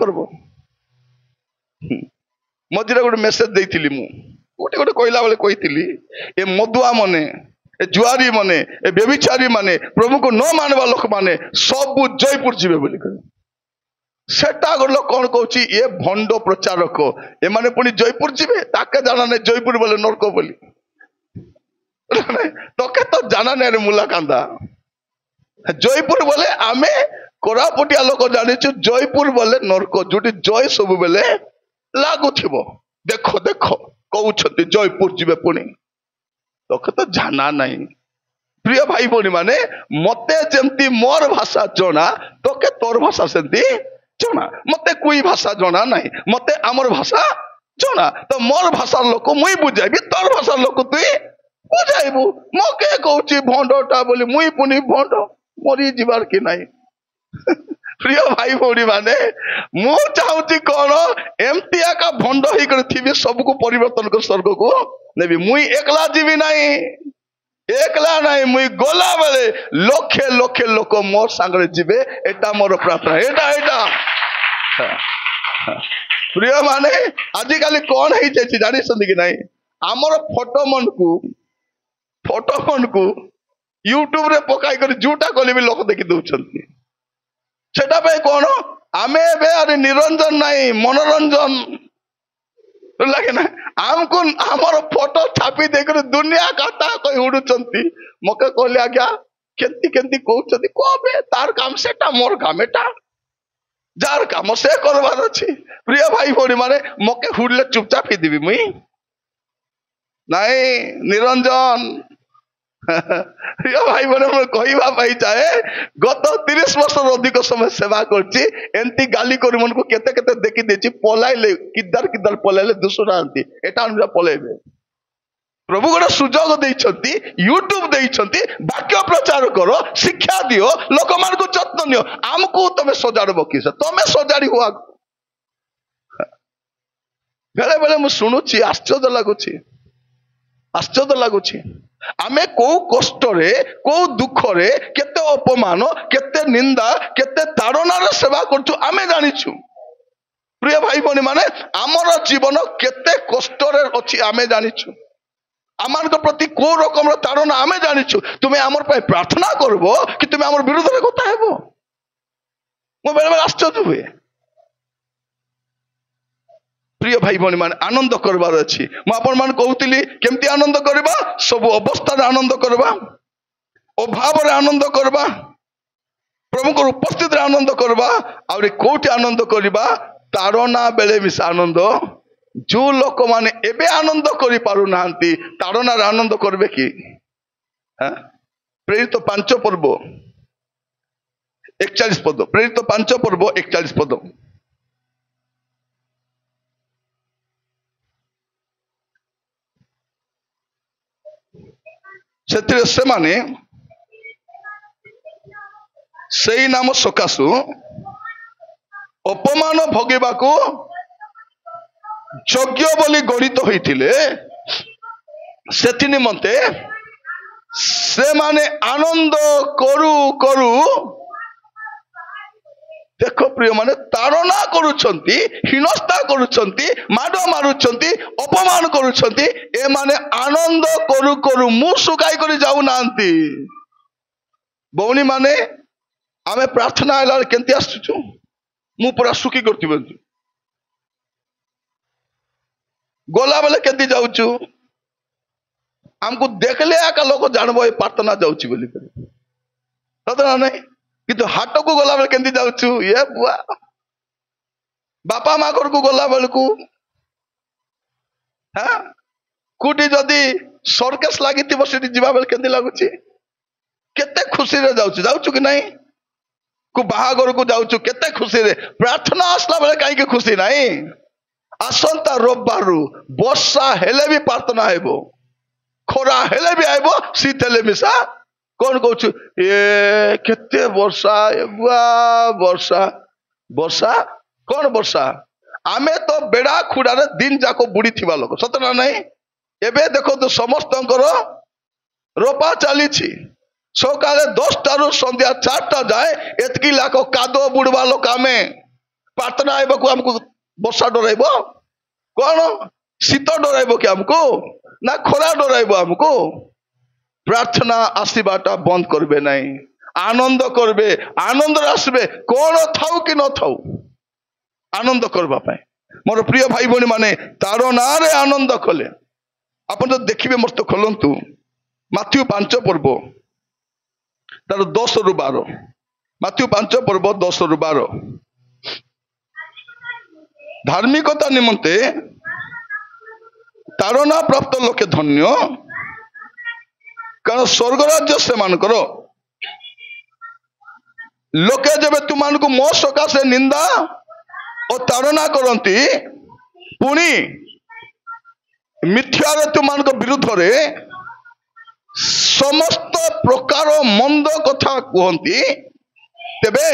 କରିବ ମଝିରେ ଗୋଟେ ମେସେଜ ଦେଇଥିଲି ମୁଁ ଗୋଟେ କହିଲା ବେଳେ କହିଥିଲି ଏ ମଦୁଆ ମାନେ ଏ ଜୁଆରୀ ମାନେ ଏ ବ୍ୟଭିଚାରୀ ମାନେ ପ୍ରଭୁଙ୍କୁ ନ ମାନବା ଲୋକମାନେ ସବୁ ଜୟପୁର ଯିବେ ବୋଲି କହିଲେ ସେଟା ଗୋଟେ ଲୋକ କଣ କହୁଛି ଏ ଭଣ୍ଡ ପ୍ରଚାରକ ଏମାନେ ପୁଣି ଜୟପୁର ଯିବେ ତାକେ ଜାଣା ନାହିଁ ଜୟପୁର ବୋଲେ ନର୍କ ବୋଲି ତକେ ତ ଜାଣା ନାହିଁ ମୁଲା କାନ୍ଦା ଜୟପୁର ବୋଲେ ଆମେ କୋରାପୁଟିଆ ଲୋକ ଜାଣିଛୁ ଜୟପୁର ବୋଲେ ନର୍କ ଯୋଉଠି ଜୟ ସବୁବେଳେ ଲାଗୁଥିବ ଦେଖ କହୁଛନ୍ତି ଜୟପୁର ଯିବେ ପୁଣି ତକେ ତ ଜାଣା ନାହିଁ ପ୍ରିୟ ଭାଇ ଭଉଣୀ ମାନେ ମତେ ଯେମିତି ମୋର ଭାଷା ଜଣା ତକେ ତୋର ଭାଷା ସେମିତି ଜଣା ମତେ କୁଇ ଭାଷା ଜଣା ନାହିଁ ମତେ ଆମର ଭାଷା ଜଣା ତ ମୋର ଭାଷାର ଲୋକ ମୁଇଁ ବୁଝାଇବି ତୋର ଭାଷାର ଲୋକ ତୁଇ ବୁଝାଇବୁ ମକେ କହୁଛି ଭଣ୍ଡଟା ବୋଲି ମୁଇଁ ପୁଣି ଭଣ୍ଡ ମରି ଯିବାର କି ନାହିଁ ପ୍ରିୟ ଭାଇ ଭଉଣୀ ମାନେ ମୁଁ ଚାହୁଁଛି କଣ ଏମିତି ଏକା ଭଣ୍ଡ ହେଇକରି ଥିବି ସବୁକୁ ପରିବର୍ତ୍ତନ କରି ସ୍ୱର୍ଗକୁ ନେବି ମୁଇଁ ଏକଲା ଯିବି ନାହିଁ একলা নাই মুই গলা বেলে লক্ষে লক্ষে লোক মোর সাংরে যাবে এটা মোর প্রার্থনা এটা প্রিয় মানে আজকালি কোন হয়ে যাচ্ছে জানিছেন কি নাই আমার ফটো মনকু ইউট্যুব রে পকাই করে জুটা কলি লোক দেখি দউছন্তি সেটা পাই কোন আমি এবে আরে নিরঞ্জন নাই মনোরঞ্জন লাগে না আমକୁ ଆମର ଫଟୋ ଛାପି ଦେଇକରି ଦୁନିଆ କଥା କହି ଉଡୁଛନ୍ତି ମକେ କହିଲେ ଆଜ୍ଞା କେମିତି କହୁଛନ୍ତି କବେ ତାର କାମ ସେଟା ମୋର କାମ ଏଟା ଯାର କାମ ସେ କରବାର ଅଛି ପ୍ରିୟ ଭାଇ ଭଉଣୀ ମାନେ ମକେ ହୁଡିଲେ ଚୁପଚାପ ହେଇଯିବି ମୁଇଁ ନାଇଁ ନିରଞ୍ଜନ ପ୍ରିୟ ଭାଇ ଭଉଣୀ ମୁଁ କହିବା ପାଇଁ ଚାହେ ଗତ 30 ବର୍ଷର ଅଧିକ ସମୟ ସେବା କରିଛି ଏମିତି ଗାଲି କରି ମନକୁ କେତେ ଦେଖି ଦେଇଛି ପଲାଇଲେ କିଦାର ପଲାଇଲେ ଦୁଶୁନାହାନ୍ତି ଏଟା ଅନୁଯାୟୀ ପଳେଇବେ ପ୍ରଭୁ ଗୋଟେ ସୁଯୋଗ ଦେଇଛନ୍ତି ୟୁଟ୍ୟୁବ ଦେଇଛନ୍ତି ବାକ୍ୟ ପ୍ରଚାର କର ଶିକ୍ଷା ଦିଅ ଲୋକମାନଙ୍କୁ ଯତ୍ନ ନିଅ ଆମକୁ ତମେ ସଜାଡବ କିସ ତମେ ସଜାଡି ହୁଆ ବେଳେ ବେଳେ ମୁଁ ଶୁଣୁଛି ଆଶ୍ଚର୍ଯ୍ୟ ଲାଗୁଛି ଆମେ କୋଉ କଷ୍ଟରେ କୋଉ ଦୁଃଖରେ କେତେ ଅପମାନ କେତେ ନିନ୍ଦା କେତେ ତାଡ଼ନାର ସେବା କରୁଛୁ ଆମେ ଜାଣିଛୁ ପ୍ରିୟ ଭାଇ ଭଉଣୀ ମାନେ ଆମର ଜୀବନ କେତେ କଷ୍ଟରେ ଅଛି ଆମେ ଜାଣିଛୁ ଆମମାନଙ୍କ ପ୍ରତି କୋଉ ରକମର ତାଡ଼ନା ଆମେ ଜାଣିଛୁ ତୁମେ ଆମର ପାଇଁ ପ୍ରାର୍ଥନା କରିବ କି ତୁମେ ଆମର ବିରୁଦ୍ଧରେ କଥା ହେବ ମୁଁ ବେଳେବେଳେ ଆଶ୍ଚର୍ଯ୍ୟ ହୁଏ প্রিয় ভাই ভଉଣୀ ମାନେ ଆନନ୍ଦ କରିବାର ଅଛି ମୁଁ ଆପଣମାନଙ୍କୁ କହୁଥିଲି କେମିତି ଆନନ୍ଦ କରିବା ସବୁ ଅବସ୍ଥାରେ ଆନନ୍ଦ କରିବା ଅଭାବରେ ଆନନ୍ଦ କରିବା ପ୍ରଭୁଙ୍କର ଉପସ୍ଥିତିରେ ଆନନ୍ଦ କରିବା ଆହୁରି କୋଉଠି ଆନନ୍ଦ କରିବା ତାଡ଼ନା ବେଳେ ମିଶା ଆନନ୍ଦ ଯୋଉ ଲୋକମାନେ ଏବେ ଆନନ୍ଦ କରିପାରୁନାହାନ୍ତି ତାଡ଼ନାରେ ଆନନ୍ଦ କରିବେ କି ପ୍ରେରିତ 5 ପର୍ବ 41 ପଦ ପ୍ରେରିତ 5 ପର୍ବ 41 ପଦ ସେଥିରେ ସେମାନେ ସେଇ ନାମ ସକାଶୁ ଅପମାନ ଭୋଗିବାକୁ ଯୋଗ୍ୟ ବୋଲି ଗଣିତ ହୋଇଥିଲେ ସେଥି ନିମନ୍ତେ ସେମାନେ ଆନନ୍ଦ କରୁ ଦେଖ ପ୍ରିୟ ମାନେ ତାଡ଼ନା କରୁଛନ୍ତି ହୀନସ୍ତା କରୁଛନ୍ତି ମାଡ଼ ମାରୁଛନ୍ତି ଅପମାନ କରୁଛନ୍ତି ଏମାନେ ଆନନ୍ଦ କରୁ ମୁଁ ଶୁକାଇ କରି ଯାଉନାହାନ୍ତି ଭଉଣୀ ମାନେ ଆମେ ପ୍ରାର୍ଥନା ହେଲା ବେଳେ କେମିତି ଆସୁଛୁ ମୁଁ ପୁରା ଶୁକି କରିଥିବି ଗଲା ବେଳେ କେମିତି ଯାଉଛୁ ଆମକୁ ଦେଖିଲେ ଏକା ଲୋକ ଜାଣିବ ଏ ପ୍ରାର୍ଥନା ଯାଉଛି ବୋଲି ସତ ନା ନାହିଁ କିନ୍ତୁ ହାଟକୁ ଗଲାବେଳେ କେମିତି ଯାଉଛୁ ଏ ବୁଆ बापा माँ घर को गला बेलू हाँ कोटी जदि सर्कस लगी जा बेल के लगुच केते खुशी रे जाऊँ कि नहीं को बाहागर को जाऊँ केते खुशी रे प्रार्थना आसला बेले कहीं खुशी नहीं आसंता रविवार वर्षा हेले भी प्रार्थना हेबो खरा हेले भी आइबो शीत हेले मिशा कौन कहू ए केते वर्षा वर्षा वर्षा कौन वर्षा आमे तो बेड़ा खुड़ारे दिन जाको बुड़ी थिबा लोक सत ना नहीं एबे देखो तो समस्त रोपा चली सकाले 10टा रु संध्या 4टा जाए एतकी लाख कादो बुड़वा लोक आमे प्रार्थना आइबा हमको वर्षा डराइब कौन शीत डराइब कि हमको ना खरा डराइब हमको प्रार्थना आसवाटा बंद करबे नहीं आनंद करबे आनंद आसबे कौन थाउ कि न थाउ आनंद करबा मोर प्रिय भाई भौणी माने तार ना रे आनंद कले आप जो देखिए मस्त खोलतु माथ्यू 5 पर्व तार 10 रु 12 माथ्यू 5 पर्व 10 रु 12 धार्मिकता निमंते तारणा प्राप्त लोके धन्य कारण स्वर्ग राज्य से मानकर लोके जब तुम मो सकाशे निंदा और तारणा करती पुणी मिथ्यारे तुम विरुद्ध रे समस्त प्रकार मंद कथा कहती तेबे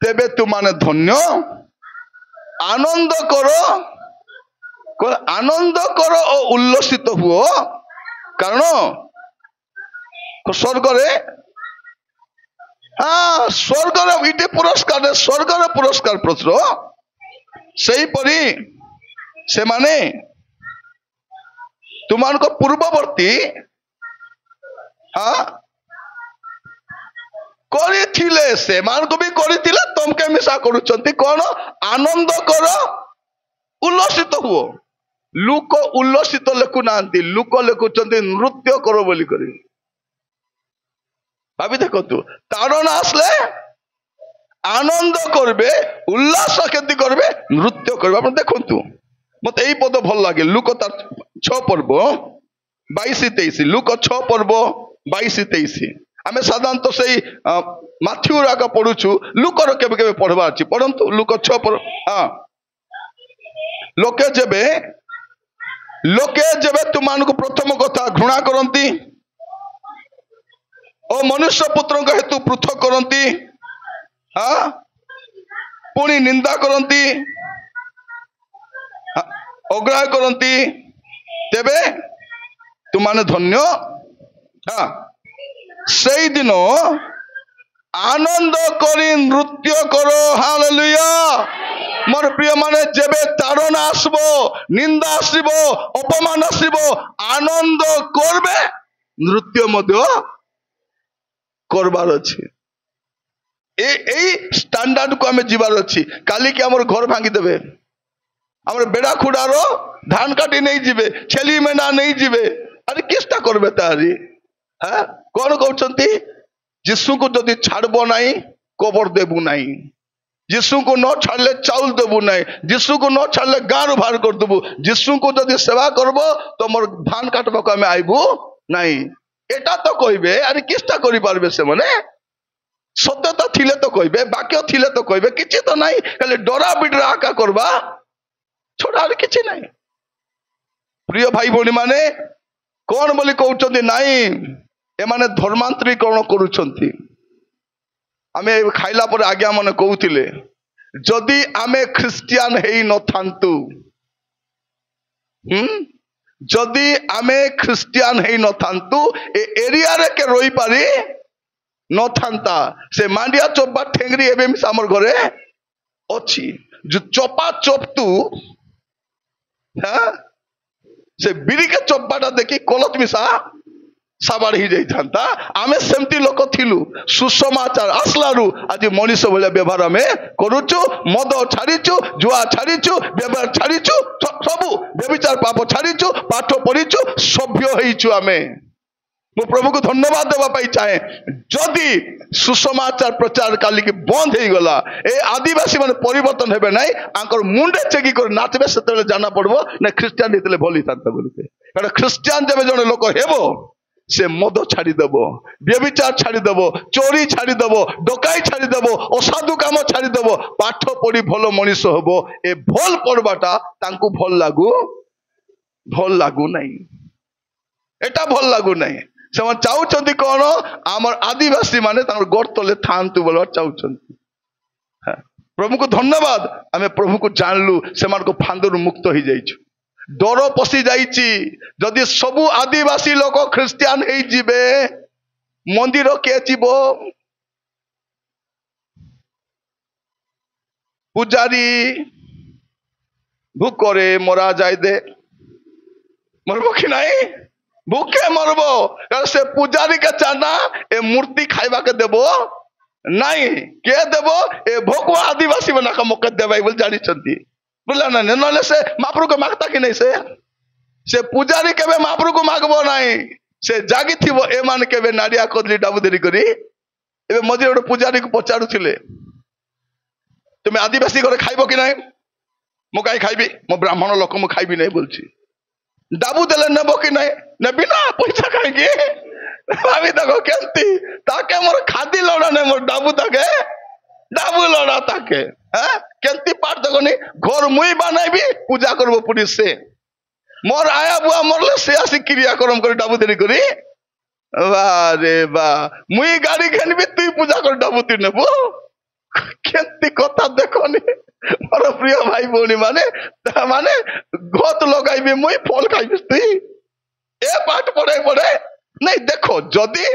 तेबे तुम धन्य आनंद करो और उल्लसित हुओ कारण स्वर्ग रे हाँ स्वर्ग इटे पुरस्कार स्वर्ग पुरस्कार पत्र सही परी से माने तुम पूर्ववर्ती हाँ କରିଥିଲେ ସେମାନଙ୍କୁ ବି କରିଥିଲେ ତମକେ ମିଶା କରୁଛନ୍ତି କଣ ଆନନ୍ଦ କର ଉଲ୍ଲସିତ ହୁଅ ଲୋକ ଉଲ୍ଲସିତ ଲେଖୁ ନାହାନ୍ତି ଲୋକ ଲେଖୁଛନ୍ତି ନୃତ୍ୟ କର ବୋଲି କରି ଭାବି ଦେଖନ୍ତୁ ତାରଣ ଆସିଲେ ଆନନ୍ଦ କରିବେ ଉଲ୍ଲାସ କେମିତି କରିବେ ନୃତ୍ୟ କରିବେ ଆପଣ ଦେଖନ୍ତୁ ମତେ ଏଇ ପଦ ଭଲ ଲାଗେ ଲୁକ ତାର 6 पर्व 22-23 ଲୁକ 6 पर्व 22-23 आमे साधारणतः से माथ्यू राका पढ़ुचु लुकर केबे केबे पढ़वा अछि पढ़ंतु लुक 6 पर हां लोके जेबे तुमान को प्रथम कथा घृणा करंती ओ मनुष्य पुत्र का हेतु पृथक करंती हां पुणी निंदा करंती अग्राह करंती तेबे तुमाने धन्य हां सही दिन आनंद करी नृत्य करो हालेलुया मोर प्रिय माने जेबे तारण आसबो निंदा आसबो अपमान आसबो आनंद करबे नृत्य मध्य करबार अछि ए स्टैंडर्ड को हमें जीवार अछि काली के हमर घर भांगी देबे हमर बेड़ा खुडारो धान काटी नहीं जीवे छेली मेना नहीं जीवे अरे किसटा करबे तारी हाँ कौन कहते जीशु को जदि छाड़ब नहीं कबर देबू नहीं जीशु को न छाड़ले चाउल देबू नहीं जीशु को न छाड़ले गाँव बाहर कर देबू जीशु को जदि सेवा करब तो मोर धान काटबाक आमे आइबू नहीं एटा तो कहबे अरे किसटा करि पारबे से माने सत्यता थिले तो कहबे वाक्य थिले तो कहबे किछि तो नहीं खाली डरा बिडरा आका करबा छोड़ा किछि नहीं प्रिय भाई भौणी माने कौन बोली कहउचंदी नहीं एमाने धर्मांतरीकरण करुछंती आमे खाइला पर आज्ञा मन कहउतिले जदि आमे ख्रिस्टियन हेई न थांतु जदि आमे ख्रिस्टियन हेई न थांतु ए एरिया रे के रोई पारी न थांता से मांडिया चोपा ठेंगरी एबे मिस हमर घरे अछि जो चोपा चोपतु हां से बिरी के चोपाटा देखि कलत मिसा साबाड़ ही जाइथांता आमे सेमती लोक थिलु सुसमाचार आसलारु आज मनीष भले व्यवहार आमे करूचु मद छाड़ीचु जुआ छाड़ीचु व्यवहार छाड़ीचु सबु व्यभिचार पाप छाड़ीचु पाठ पढ़ीचु सभ्य होइचु आमे मु प्रभु को धन्यवाद देवा चाहे जदि सुसमाचार प्रचार काली की बंद हो गला ए आदिवासी माने परिवर्तन हेबे नहीं आंकर मुंडे चेकी कर नाचबे सेते जाना पड़बो ना क्रिश्चियन हेतले भली थांता बोलते कारण क्रिश्चियन जब जने लोक हेबो से मद छाड़ीदेव व्यभिचार छाड़ीदेव चोरी छाड़ीदेव डकाई छाड़ीदेव असाधु काम छाड़ीदेव पाठ पढ़ी भल मनीष हम ए भल पड़वाटा तांकु भल लागू नहीं एटा भल लागू नहीं से चाहते कौन आमर आदिवासी माने गर्तले थांतु बोलवा चाहते प्रभु को धन्यवाद आमे प्रभु को जानलु से फांदर मुक्त हो जाइछु डर पशि जाइछि जदि सबु आदिवासी लोक ख्रिस्टियान हे जिबे मंदिर के जीव पूजारी भूकरे मरा जाए दे मरबो कि नहीं भूखे मरबो कारण से पूजारी के चाना ए मूर्ति खाइबा के देबो नहीं के देबो ए भोकवा आदिवासी बना का मौका देबा बोल जानी चंती बोला ना नले से महाप्रभु को मागता कि नहीं से पूजारी केबे महाप्रभु को मागबो नहीं से जागी थिबो ए मान केबे नाडिया कदली डाबुदेरी करी एबे मझे गोटे पूजारी को पचारुथिले तुम आदिवासी घरे खाइबो कि नहीं मु काई खाइबी मो ब्राह्मण लोक मु खाइबी नहीं बोलछि डाबू देले नेबो कि नहीं नेबी ना पैसा खाएगी भाभी देखो केंती ताके मोर खादी लड़ा ने मोर डाबू ताके डाबू लड़ा ताके हैं केंती पाठ देखो नहीं घर मुई बनाइबी पूजा करबो पुलिस से मोर आया बुआ मोरले से आसी क्रिया करम कर डाबू देरी करी वाह रे वाह मुई गाड़ी घेनबी तुई पूजा कर डाबू ती नेबो केंती कथा देखो नहीं मोर प्रिय भाई भौणी माने गत लगाइबी मुई फल खाइबी तुई ए पाठ पढ़े पढ़े नहीं देखो जदि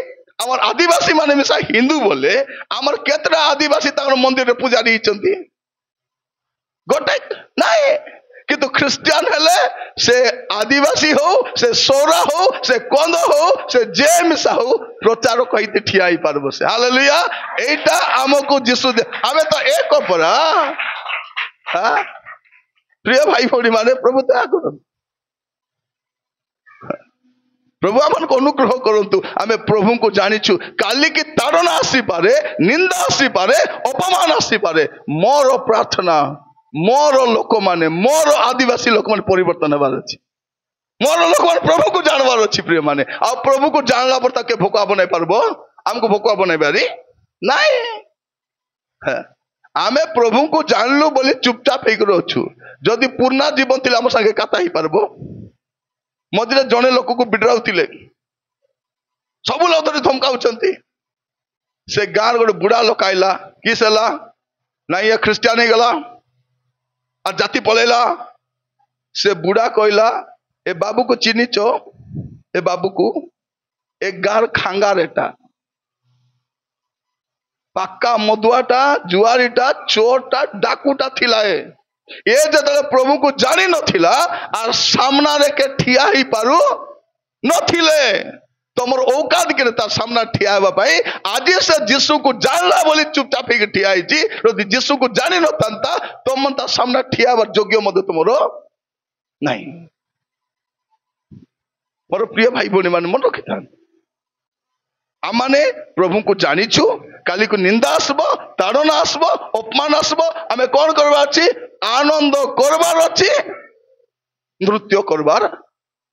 आमर आदिवासी माने मिसा हिंदू बोले आमर केतरा आदिवासी तांगर मंदिर रे पूजारी हिचंती गोटे नहीं किंतु क्रिश्चियन हेले से आदिवासी हो से सोरा हो से कंद हो से जे मिसा हो प्रचार कहिते ठिया ही पारबो से हालेलुया एटा हमको यीशु दे हमें तो एक परा हां प्रिय भाई भौणी माने प्रभु दया करो प्रभु आमन को अनुग्रह करंतु आमे प्रभु को जानिछु काली की ताड़ना आसी पारे निंदा आसी पारे अपमान आसी पारे मोर प्रार्थना मोर लोक माने मोर आदिवासी लोक माने परिवर्तन हेबार अछि मोर लोक माने प्रभु को जानबार अछि प्रिय माने आ प्रभु को जानला पर ताके भोका बनाई पारबो हमको भोका बनाई बारी नहीं आमे प्रभु को जानलु बोली चुपचाप हेकर अछु जदि पूर्णा जीवन थिला हम संगे काता ही पारबो मझे जड़े लोक को बिडराउले सब लोग धमकाउंट से गाँव गोटे बुढ़ा लोक आईला किस ना ये ख्रिस्टियान गला और जाति पलैला से बुढ़ा कहला ए बाबू को चिन्हिच ए बाबू को एक गार खांगार एटा पक्का मदुआटा जुआरीटा चोरटा डाकुटा थिला ये जतले प्रभु को जानी नथिला और सामना रे के ठिया ही पारु नथिले तमर औकात के तार सामना ठिया हेबा पई आज से यीशु को जानला बोली चुपचाप ही ठिया हिची यदि यीशु को जानी नथंता तुम ता सामना ठिया बर योग्य मद तुमरो नहीं मोर प्रिय भाई भौणी माने मन रखिथा आमाने प्रभु को जानिछु काली को निंदा आसबो ताड़ना आसबो अपमान आसबो आमे कोन करबा अछि आनंद करबार अछि नृत्य करबार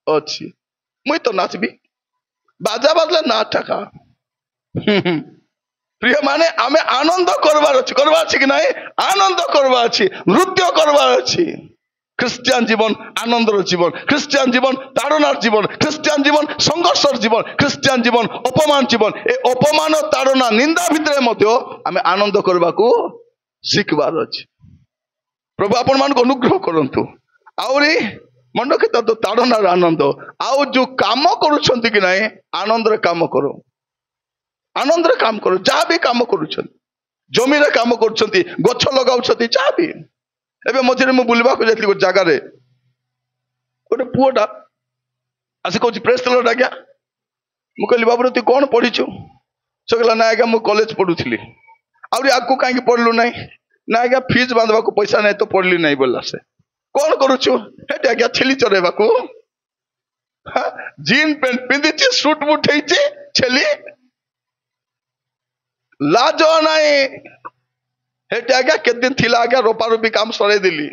अछि मुई तो नाचबी बाजा बाजले ना ठका प्रिय माने आमे आनंद करबार अछि कि नहीं आनंद करबार अछि नृत्य करबार अछि क्रिश्चियन जीवन आनंदर जीवन क्रिश्चियन जीवन ताड़नार जीवन क्रिश्चियन जीवन संघर्षर जीवन क्रिश्चियन जीवन अपमान जीवन ए अपमान ताड़ना निंदा भितर मध्य आमे आनंद करबा को शिखबार अछि प्रभु आपण मान को अनुग्रह करंतु आउरी मन रखिता तो ताड़नार आनंद आउ जो काम करूछंती कि नहीं आनंद रे काम करो आनंद रे काम करो जा भी काम करूछंती जमी रे काम करूछंती गछ लगाउछंती जा भी एबे मझे मु बुलबा को जाइली गोटे जगह रे गोटे पुओटा आसी कहूँ प्रेस लॉर्ड आज्ञा मु कहली बाबू तू कौन पढ़ीचु से कहला ना आज्ञा मु कॉलेज पढ़ुली आउरी आगु कहीं पढ़लु ना ना आज्ञा फीस बांधवा को पैसा नहीं तो पढ़ली नहीं बोला से कौन करुचु हेटे आज्ञा छेली चरेबा को जीन पैंट पिंधि सुट बुट छेली लाज नाई हेटे आज्ञा केते दिन थिला आज्ञा रोपा रोपी काम सरे दिली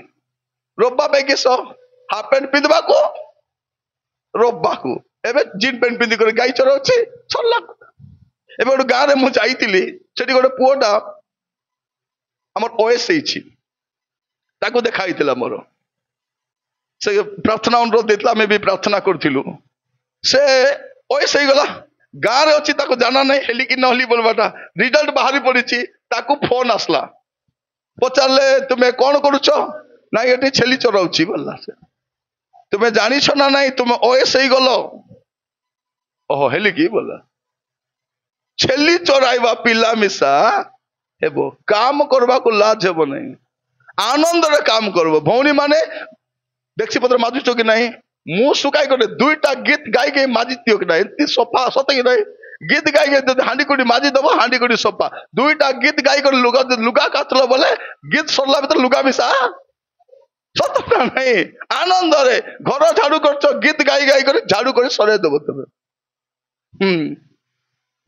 रोपा पे किस हाफ पैंट पिंधवा को रोपा को एबे जीन पैंट पिंधि कर गाई चराउछि सरला एबे गोटे गाँ रे मु जाइतिली सेठी गोटे पुओटा हमर ओएस हेछि ताको देखाइतिला मोर से प्रार्थना अनुरोध देता आम भी प्रार्थना करूँ से ओएस हो गला गाँव रे अच्छी ताको जाना नहीं हेली कि नहली बोलवाटा रिजल्ट बाहरी पड़ी ताको फोन आसला पचारे तुम्हें कौन करुच ना ये छेली चराउची बोला से तुम्हें जानिछ ना नहीं तुम ओएस हो गल ओहो हेली कि बोला छेली चराइबा पिला मिसा हेबो काम करबा को लाज हेबो नहीं आनंद रे काम करबो भौणी माने देखी पत्र माजुच कि नहीं मुँह सुखाई कर दुईटा गीत गाई गई माजी दियो कि नहीं सफा सत कि नहीं गीत गाई गई हांडी कुड़ी माजी दब हांडी कुड़ी सफा दुईटा गीत गाई कर लुगा लुगा काटल बोले गीत सरला भर लुगा मिसा सत ना नहीं आनंद रे घर झाड़ू कर गीत गाई गाई कर झाड़ू कर सरे दब तुम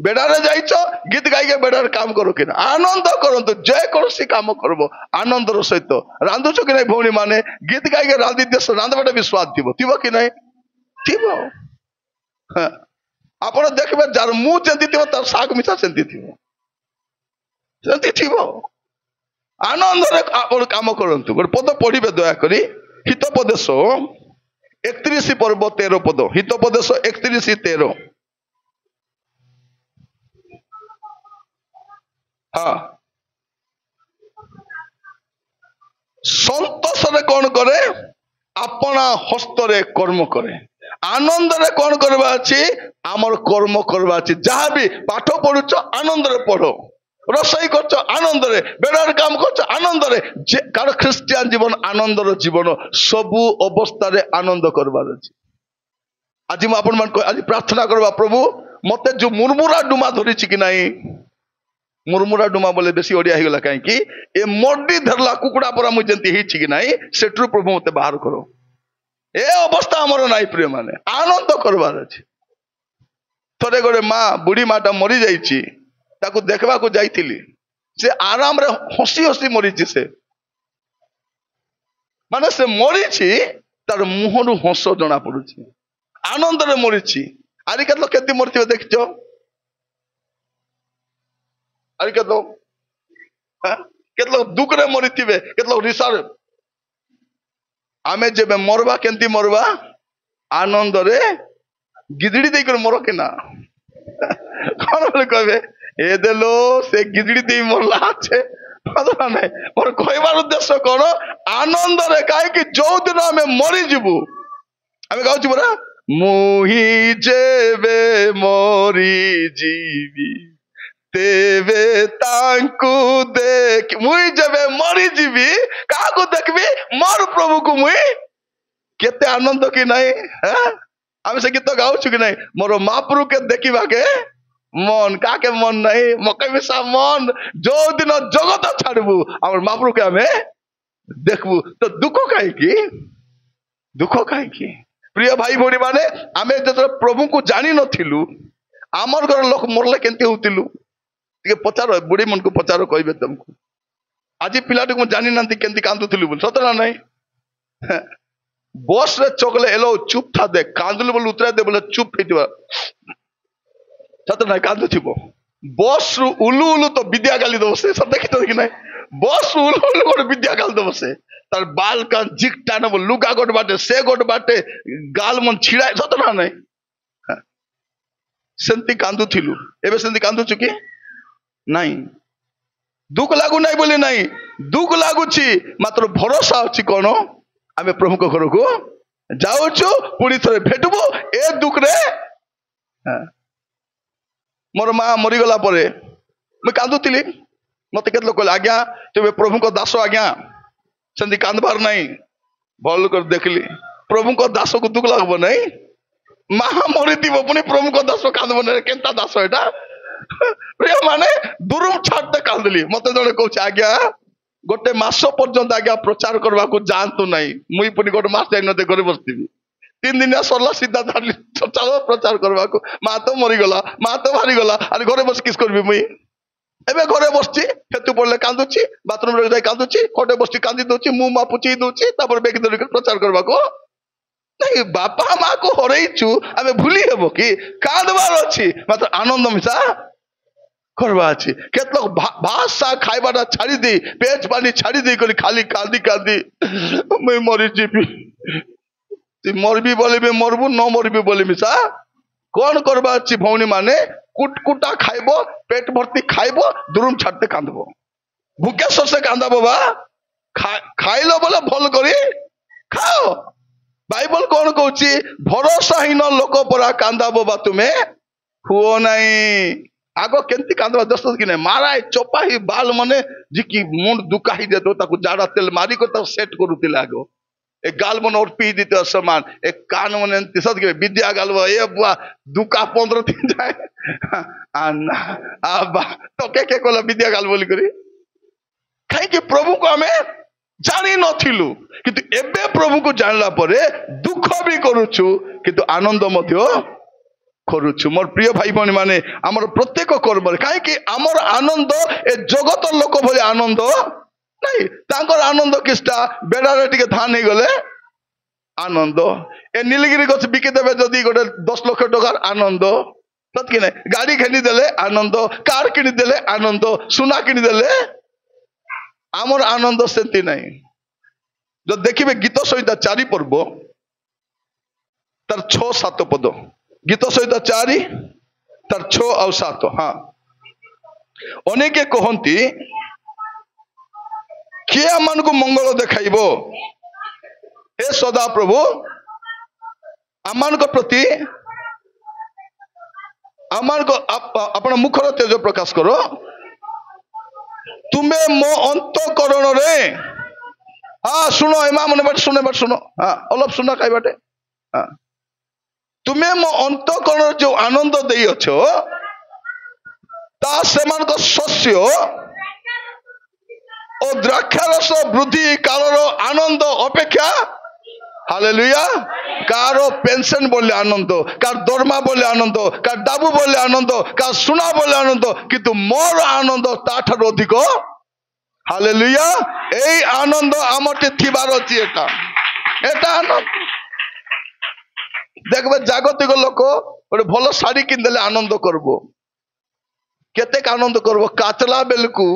बेड़ारे जाइछ गीत गाई बेड़ारे काम करो कि आनंद करंतु जे कोसी काम करबो आनंदर सहित रांधुछ कि नहीं भौणी माने गीत गाई रांधि देश रांधवाटा भी स्वाद थी कि नहीं थी आपण देखबे जार मुँह जेंती थी तार साग मिठा सेंती थी आनंद रे आपण काम करंतु गोटे पद पढ़िबे दया करी हितोपदेश 31 पर्व 13 पद हितोपदेश 31:13 हाँ संतोष रे कौन करे अपना हस्तरे कर्म करे आनंद रे कौन करबा अछि आमर कर्म करबा अछि जहाँ भी पाठ पढ़ुच आनंद रे पढ़ो रोसई करछ आनंद रे बेड़ार काम करछ आनंद रे कार ख्रिस्टियन जीवन आनंदर जीवन सबु अवस्था रे आनंद करबार अछि आज म आपन मन आज प्रार्थना करबा प्रभु मते जो मुरमुरा डुमा धरि छि कि नाही मुरमुरा डुमा बोले बेसी ओडिया हो गला कहीं ए मर्दी धरला कुकुड़ा परा मुझे कि नहीं सेठू प्रभु मत बाहर करो ए अवस्था आमर नाई प्रिय माने आनंद करवार अछि थोड़े गोटे माँ बुढ़ी माटा मरी जाइछि ताकू देखबा को जाइथिली से आराम रे हसी हसी मरी से माने से मरी तार मुहरु हस जना पड़ुछि आनंद रे मरी आरी केत लोग केति मरथिबे देखिछो अरे केत लोग दुख रे मरी थे केत लोग रिसार आमे जेबे मरबा केंती मरबा आनंद रे गिदड़ी दे कर मरो केना कौन बोले कहबे ए देलो से गिदड़ी दे मरला আছে पता नहीं और कहबार उद्देश्य कौन आनंद रे काहे कि जो दिन आमे मरी जीवु आमे कहू बरा मुही जेबे मरी जीवी तेवे तांकु देख मुई जबे मरी जीवी काको देखबी मोर प्रभु को मुई केते आनंद कि नहीं हम से गीत गाऊ कि नहीं मोर महाप्रभु के देखिबा के मन काके मन नहीं मके मिसा मन जो दिन जगत छाड़बू हमर महाप्रभु के हमें देखबू तो दुख काहे की प्रिय भाई भौणी माने आमे जत प्रभु को जानी नथिलु आमर घर लोक मरले केंती होतिलु पचार बुढ़ी मन को पचार कहे तुमको आज पिला जानी ना केंती कांदुलु बोल सत ना नहीं बस रे चकले एलो चुप था दे कांदुलु बोल उतरा दे बोले चुप हेतिबा सत ना कांदु थिबो बस रु उलु उलु तो विद्या गाली दो से सब देखि तो कि नहीं बस उलु उलु गोटे विद्या गाली दो से तार बाल का जिक टान बोल लुगा गोट बाटे से गोट बाटे गाल मन छिड़ा सत ना नहीं सेंती कांदु थिलु एबे सेंती कांदु चुकी नहीं दुख लागू नहीं बोले नहीं दुख लागुची मात्र भरोसा अच्छी कौन आम प्रभु को घर को जाऊचु पुणी थे भेटबू ए दुख रे मोर माँ मरीगला मुझे कांदुली मत के लोग कहले आज्ञा तुम प्रभु को दास आज्ञा से कांदबार नहीं भल कर देखली प्रभु को दास को दुख लगब नहीं माँ मरी पुणी प्रभु को दास कांदब नहीं केनता दास एटा प्रिय माने दूरम छाड़ते कांदली मत जड़े कह आज्ञा गोटे मास पर्यंत आज्ञा प्रचार करने को जातु ना मुई पुणी गोटे मास जाइन घर बसती 3 दिन सरला सीधा चलो प्रचार करवा को माँ तो मरीगला माँ तो मारीगला अरे घरे बस किस करबी मुई एबे घरे बसची हेतु पड़ले कांदुची बाथरूम रे जाई कांदुची खटे बसची कांदी दोची मुंह मा पुची दोची तापर बेग धरि प्रचार करबा को नहीं बापा माँ को हरैछु आमे भूली हेबो कि कांदबार अछि मात्र आनंद मिसा करवा अछि केत लोग भाषा खाइबाटा छाड़ी दे पेट पानी छाड़ी दे करी खाली कांदी कांदी मैं मरी जीबी ती मरबी बोलिबे मरबू न मरबी बोली मिसा कौन करबा अछि भौणी माने कुटकुटा खाइबो पेट भर्ती खाइबो दुरुम छाड़ते कांदबो भूखे ससे कांदा बाबा खाइलो बोले भल करी खाओ बाइबल कौन कहूची भरोसाहीन लोक परा कांदा बाबा तुमे हुओ नहीं आगो केंती कांदबा दस्त कि नहीं माराय चोपाही बाल मने जिकी मुंड दुकाही देतो ताकू जाड़ा तेल मारी को तो सेट करूतिले आगो एक गाल मन और पी दीते समान एक कान मन तिसत के विद्या गालवा ए बुआ दुका 15 दिन जाए आना आबा तो के कोला विद्या गाल बोली करी काहे कि प्रभु को हमें जानी नथिलु किंतु एबे प्रभु को जानला परे दुख भी करूछु किंतु आनंद मध्य करूछु मोर प्रिय भाई बहनी माने हमर प्रत्येक कर्म काहे कि हमर आनंद ए जगत लोक भली आनंद नहीं तांकर आनंद किस्टा बेड़ारे टिके धान नहीं गले आनंद ए नीलगिरी गछ बिकी देबे जदी गोटे 10 लाख टकार आनंद सत कि नहीं गाड़ी किनी देले आनंद कार किनी देले आनंद सुना किनी देले आमर आनंद सेंती नहीं जो देखिबे गीत सहित 4 पर्व तार 6-7 पद गीत सहित 4 तार 6 और 7 हाँ अनेके कहती किए आम को मंगल देखाइब हे सदा प्रभु आम प्रति आम अपना मुखर तेज प्रकाश करो तुम्हें मो अंतकरण रे हाँ सुनो एमा मन बाट सुनो हाँ अलप सुना कई बाटे हाँ तुम्हें मो अंतकरण जो आनंद दे अच्छो ता सेमान को शस्य और द्राक्षारस वृद्धि कालर आनंद अपेक्षा हालेलुया कारो पेंशन बोले आनंद कार दरमा बोले आनंद कार दाबू बोले आनंद कार सुना बोले आनंद किंतु मोर आनंद ताठार अधिक हालेलुया एई आनंद आमटे थिबार अछि एटा एटा आनंद देखबे जागतिक लोक गोटे भल शाड़ी किन देले आनंद करबो केते आनंद करबो काचला बेलकू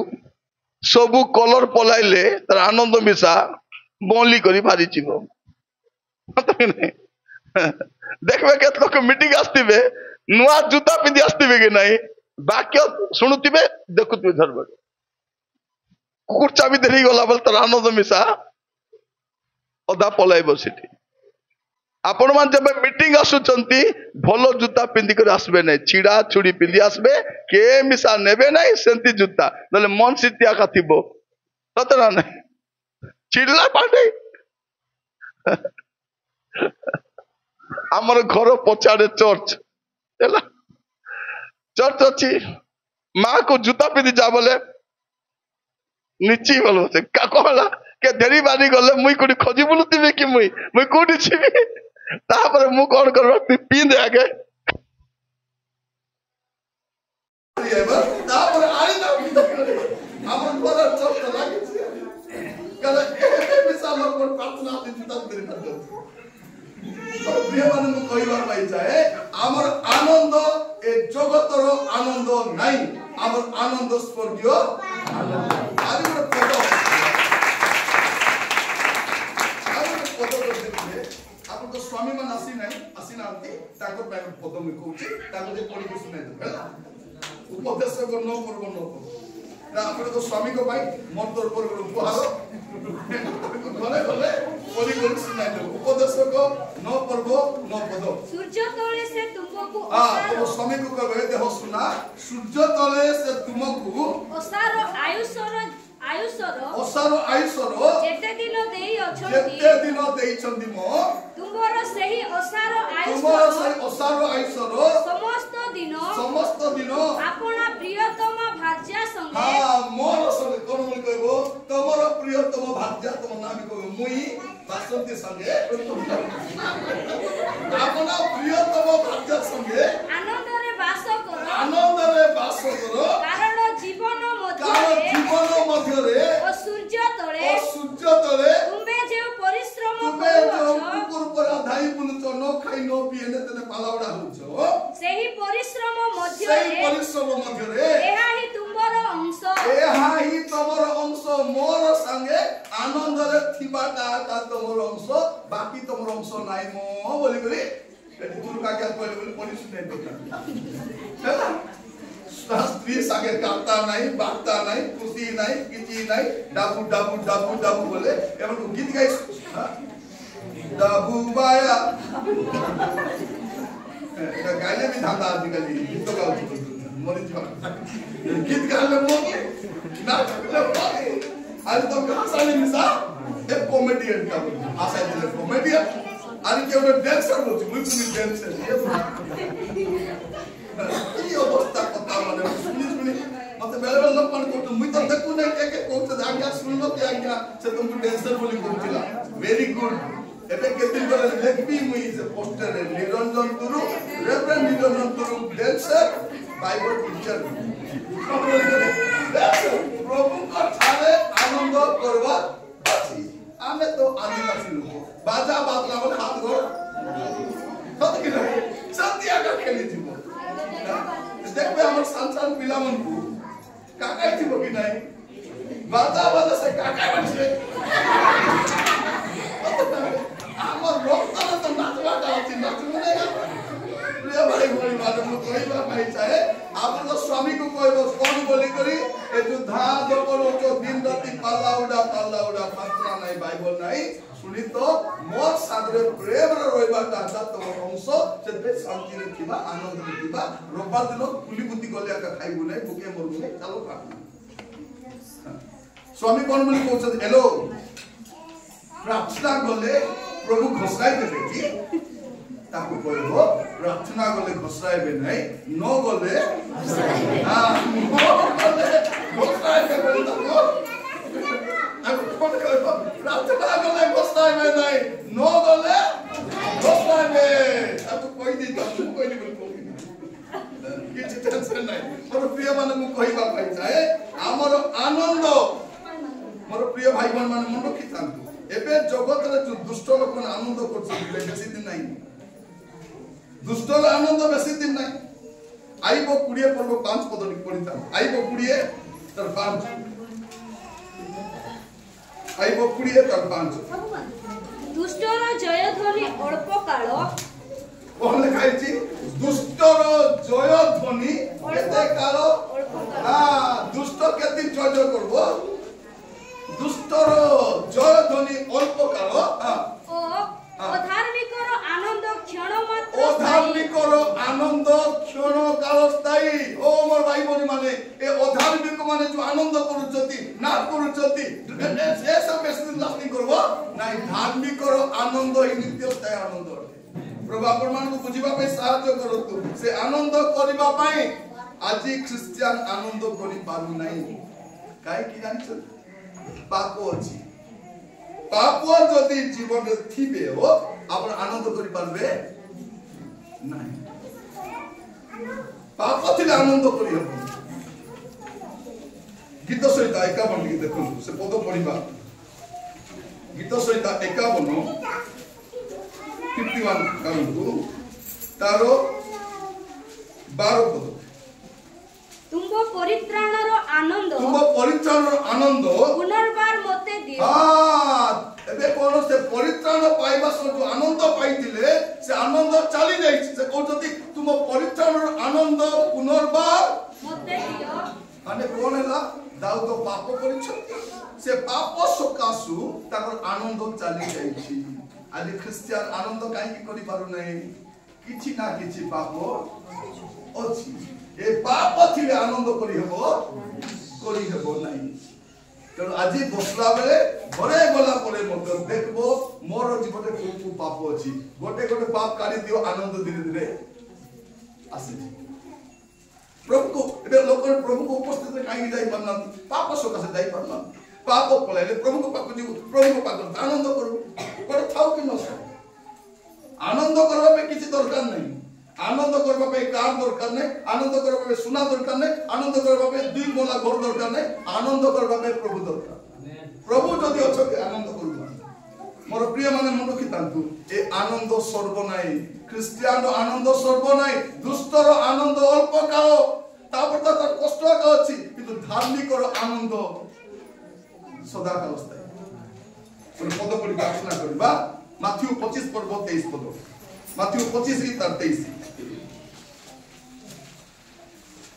सबू कलर पलाइले तार आनंद मिशा बली करी भारी जीव देखबे केत लोक मीटिंग आस्तिबे नुआ जूता पिंदी आस्तिबे कि नहीं वाक्य शुणुतिबे देखुतिबे झरबे कुकुर चाबी देरी गला बेल तार आनंद मिशा अदा पलाइबो सेठी आपण मान जब मीटिंग आसुचंती भलो जूता पिंदी कर आसबे नहीं छिड़ा छुड़ी पिंदी आसबे के मिसा नेबे नहीं सेंती जूता नले मन सिटिया का थिबो सतना नहीं छिड़ला पाटे हमर घर पछाड़े चर्च हैला चर्च अछि मां को जूता पिंदी जा बोले निची बोलो से का कहला के देरी बारी गले मुई कोडी खोजी बुलुतिबे कि मुई कोडी छिबी तापर मु कोन करबा पिंद आगे तापर आई ना पिंद करे हमर बड़ा चोट लागे कला ए मिसाल पर प्रार्थना दिन तक देरी कर दो तो प्रिय मान को कहिबार पाई जाए हमर आनंद ए जगतर आनंद नाही हमर आनंद स्वर्गीय आनंद आदि पद आप तो स्वामी मन आसी ना ताको पैर पद में कहूची ताको जे पढ़ी के सुनाई दो हैला उपदेश को न करबो ना आपण तो स्वामी को भाई मन तोर पर उपहार गले गले पढ़ी के सुनाई दो उपदेश को न करबो न पद सूर्य तले से तुमको हां तो स्वामी को कहबे देह सुना सूर्य तले से तुमको ओसारो आयुषर जेते दिन देई छंदी मो तुमरो सही ओसारो आयुषर समस्त दिन आपना प्रियतम भार्या संगे हां मोर संगे कोन कहबो तमरो प्रियतम भार्या भाज्या तुम नाम को मुई बासंती संगे आपन प्रियतम भाज्या संगे आनंद रे बास करो कारण जीवन मध्य रे ओ सूर्य तळे तुमे जे परिश्रम करो कुकुर पर आधाई बुलचो नो खाई नो पिएने तने पालावडा होचो सेही परिश्रम मध्य रे एहा ही तुमर अंश मोर संगे आनंद रे थिबाटा का तमर अंश बाकी तमर अंश नाइ मो बोली बोली एटी तुरु का क्या कहले बोली पुलिस ने देखा स्त्री संगे काटा नहीं बाता नहीं खुशी नहीं किची नहीं डाबू डाबू डाबू डाबू बोले एमन को गीत गाइस डाबू बाया এটা গাইলে भी धांदा आजकल गीत गाउछ मरि छ गीत गाले मो ना आज तो हसाले मिसा एक कॉमेडियन का हसाय दिले कॉमेडियन आणि केवढे डान्सर बोलतो मी तुम्ही डान्सर এই অবস্থা কথা মানে শুনি মতে বেলে বেলে লোক কোন করতে মুই তো দেখু না কে কে কোতে আজ্ঞা শুনলো কি আজ্ঞা সে তুমি ডান্সার বলি করছিলা ভেরি গুড এবে কেদিন করে দেখবি মুই যে পোস্টারে নিরঞ্জন গুরু রেভারেন্ড নিরঞ্জন গুরু ডান্সার বাইবেল টিচার প্রভু কথারে আনন্দ করবা আছে আমি তো আদিবাসী লোক বাজা বাজলা বলে হাত ধর সত কি না সত্যি আগা খেলি দিব দেখবে আমার সন্তান পিলামন কো কাকাই দিব কি নাই বাজা বাজা সে কাকাই বাজছে আমার রক্তটা তো নাচবাটা আছে নাচবে না প্রিয় ভাই ভরি মানে মু কইবা পাই চাহে আপন তো স্বামী কো কইবো কোন বলি করি এ তো ধা দকল তো দিন রাতি পাল্লাউডা পাত্রা নাই বাইবেল নাই শুনি তো মোর সাদরে প্রেম রইবাটা তো অংশ সেতে শান্তি রে থিবা আনন্দ রে থিবা রোববার দিন কুলি বুদ্ধি গলে একা খাইবো নাই ভুকে মরবো নাই চালো প্রার্থনা স্বামী কোন বলি কইছে হেলো প্রার্থনা গলে প্রভু ঘোষাই দেবে কি তাকু কইব প্রার্থনা গলে ঘোষাইবে নাই ন গলে ঘোষাইবে বলি তাকু আমি কোন কইব প্রার্থনা গলে ঘোষাইবে নাই ন গলে ঘোষাইবে তাকু কই দি তাকু কই দি বলি কিছু টেনশন নাই মোর প্রিয় মানে মু কইবা পাই যায় আমার আনন্দ মোর প্রিয় ভাই বোন মানে মন রক্ষি থাকতো এবে জগতরে যে দুষ্ট লোক আনন্দ করছে বেশি দিন নাই দুষ্টর আনন্দ বেশি দিন নাই আইব 20 পর্ব 5 পদ পড়িতাম আইব 20 তার 5 আইব 20 তার 5 দুষ্টর জয়ধ্বনি অল্প কাল কোন লেখাইছি দুষ্টর জয়ধ্বনি কেতে কাল দুষ্ট কেতে জয় করব দুষ্টর জয়ধ্বনি অল্প কাল ও অধার্মিকর আনন্দ ক্ষণ মাত্র অধার্মিকর আনন্দ ক্ষণ কাল স্থায়ী ও মোর ভাই বনি মানে এ অধার্মিক মানে যে আনন্দ করুচতি না করুচতি সে সব বেশি দিন লাস্টিং করব নাই ধার্মিকর আনন্দ ই নিত্য স্থায়ী আনন্দ প্রভু আপন মানকু বুঝিবা পাই সাহায্য করতু সে আনন্দ করিবা পাই আজি খ্রিস্টিয়ান আনন্দ করি পারু নাই কাই কি জানিছ পাপ আছে পাপ যদি জীবনে থিবে ও আপন আনন্দ করি পারবে নাই পাপ থিলে আনন্দ করি হবে গীত সহিত 51 দেখুন সে পদ পড়িবা গীত সহিত 51 51 কারণু তার 12 পদ তুম্ভ পরিত্রাণর আনন্দ পুনর্বার মতে দিও এবে কোন সে পরিত্রাণ পাইবা সে আনন্দ পাইতিলে সে আনন্দ চালি যাইছে সে কইততি তুম পরিত্রাণর আনন্দ পুনর্বার মতে দিও মানে কোন হেলা দাও তো পাপ করিছতি সে পাপ সকাসু তাকর আনন্দ চালি যাইছি আজি খ্রিস্টিয়ান আনন্দ কাইকি করি পারু নাই কিছু না কিছু পাপ ଅଛି এ পাপ থিলে আনন্দ করি হব নাই তেণু আজি বসলা বেলে ঘরে গলা পরে মধ্যে দেখবো মোর জীবনে কোন পাপ ଅଛି গোটে গোটে পাপ কাটি দিও আনন্দ ধীরে ধীরে আসে প্রভু এবে লোক প্রভু উপস্থিত কাই যাই পারনা পাপ সকাশে যাই পারনা पाप पलाइले प्रभु को पाक जीव प्रभु को पाक आनंद करू कोड थाउ कि न आनंद करबा पे किछि दरकार नहीं आनंद करबा पे कार दरकार नहीं आनंद करबा पे सुना दरकार नहीं आनंद करबा पे दुई मोला घर दरकार नहीं आनंद करबा पे प्रभु दरकार प्रभु जदि अछ आनंद करू मोर प्रिय माने मन रखितांतु ए आनंद सर्व नाही ख्रिस्टियान आनंद सर्व नाही दुष्टर आनंद अल्प काल तापर तार कष्ट का अछि किंतु धार्मिक आनंद सदा काल स्थायी पद पढ़ी प्रार्थना करबा माथ्यू 25 पर्व 23 पद माथ्यू 25 की 23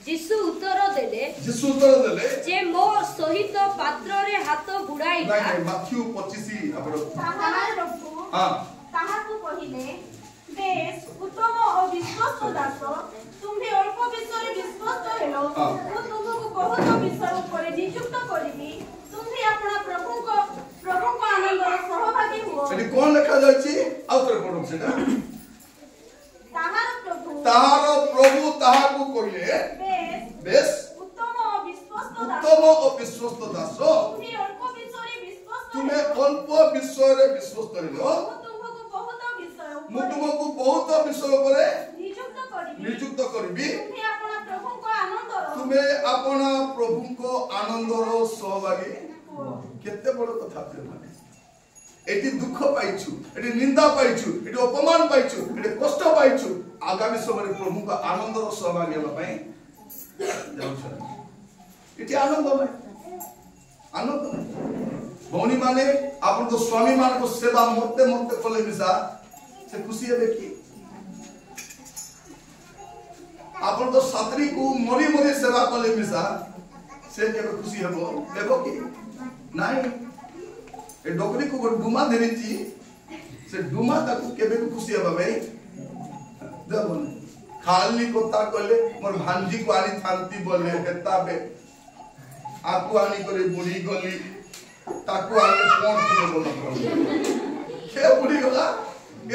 यीशु उत्तर देले जे मो सहित पात्र रे हाथ बुड़ाइला नहीं माथ्यू 25 आपण ताहार प्रभु ताहाकु कहिले बेस उत्तम और विश्वस्त दास तुम्ही अल्प विषय रे विश्वस्त हेलो मु तुमको बहुत विषय ऊपर नियुक्त करबी तुम्ही अपना प्रभु को आनंद रे सहभागी हो एटी कोन लिखा जायछि आउतर पढो सेटा ताहार प्रभु ताहाकु कहिले बेस उत्तम और विश्वस्त दास तुम्हें अल्प विषय रे विश्वस्त हेलो मु तुमको बहुत विषय ऊपर नियुक्त करबी तुम्हें अपना प्रभु को आनंद रो सहभागी केते बड़ कथा प्रेम एटी दुख पाइछु एटी निंदा पाइछु एटी अपमान पाइछु एटी कष्ट पाइछु आगामी समय प्रभु का आनंद रो सहभागी हेबा पई जाउछ एटी आनंद भौणी माने आपन तो स्वामी मान को सेवा मरते मरते कले मिसा से खुशी हेबे की आपन तो सात्री को मरी मरी सेवा कले मिसा से केबे खुशी हेबो की नाही ए डोकरी को डुमा धरिची से डुमा ताकू केबे को खुशी हेबा भाई देबन खाली कोता कले मोर भांजी को आनी थांती बोले हेता बे आकू आनी करे बुढ़ी गली ताकू आनी कोन किने बोला के बुढ़ी गला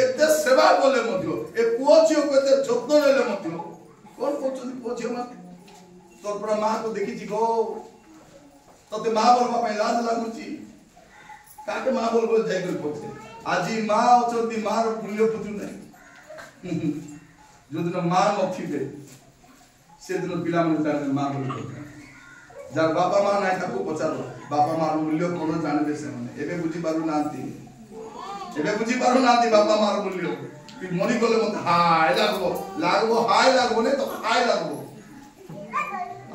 एते सेवा बोले मध्य ए पुओ झियो केते जत्न लेले मध्य कोन कोचनी पुओ झियो मा तोर पर मां को देखि छी गो तते मां बोलबा पई लाज लागुची काके मां बोल जाय कर पछे आजी मां अछती मां रो मूल्य बुझु नै जो दिन मां नथिबे से दिन पिला मन जाने मां बोल जार बापा मां नै ताको पचारो बापा मां रो मूल्य कोन जानबे से माने एबे बुझी पारु नांती बापा मां रो मूल्य कि मरी गले मत हाय लागबो हाय लागबो नै तो हाय लागबो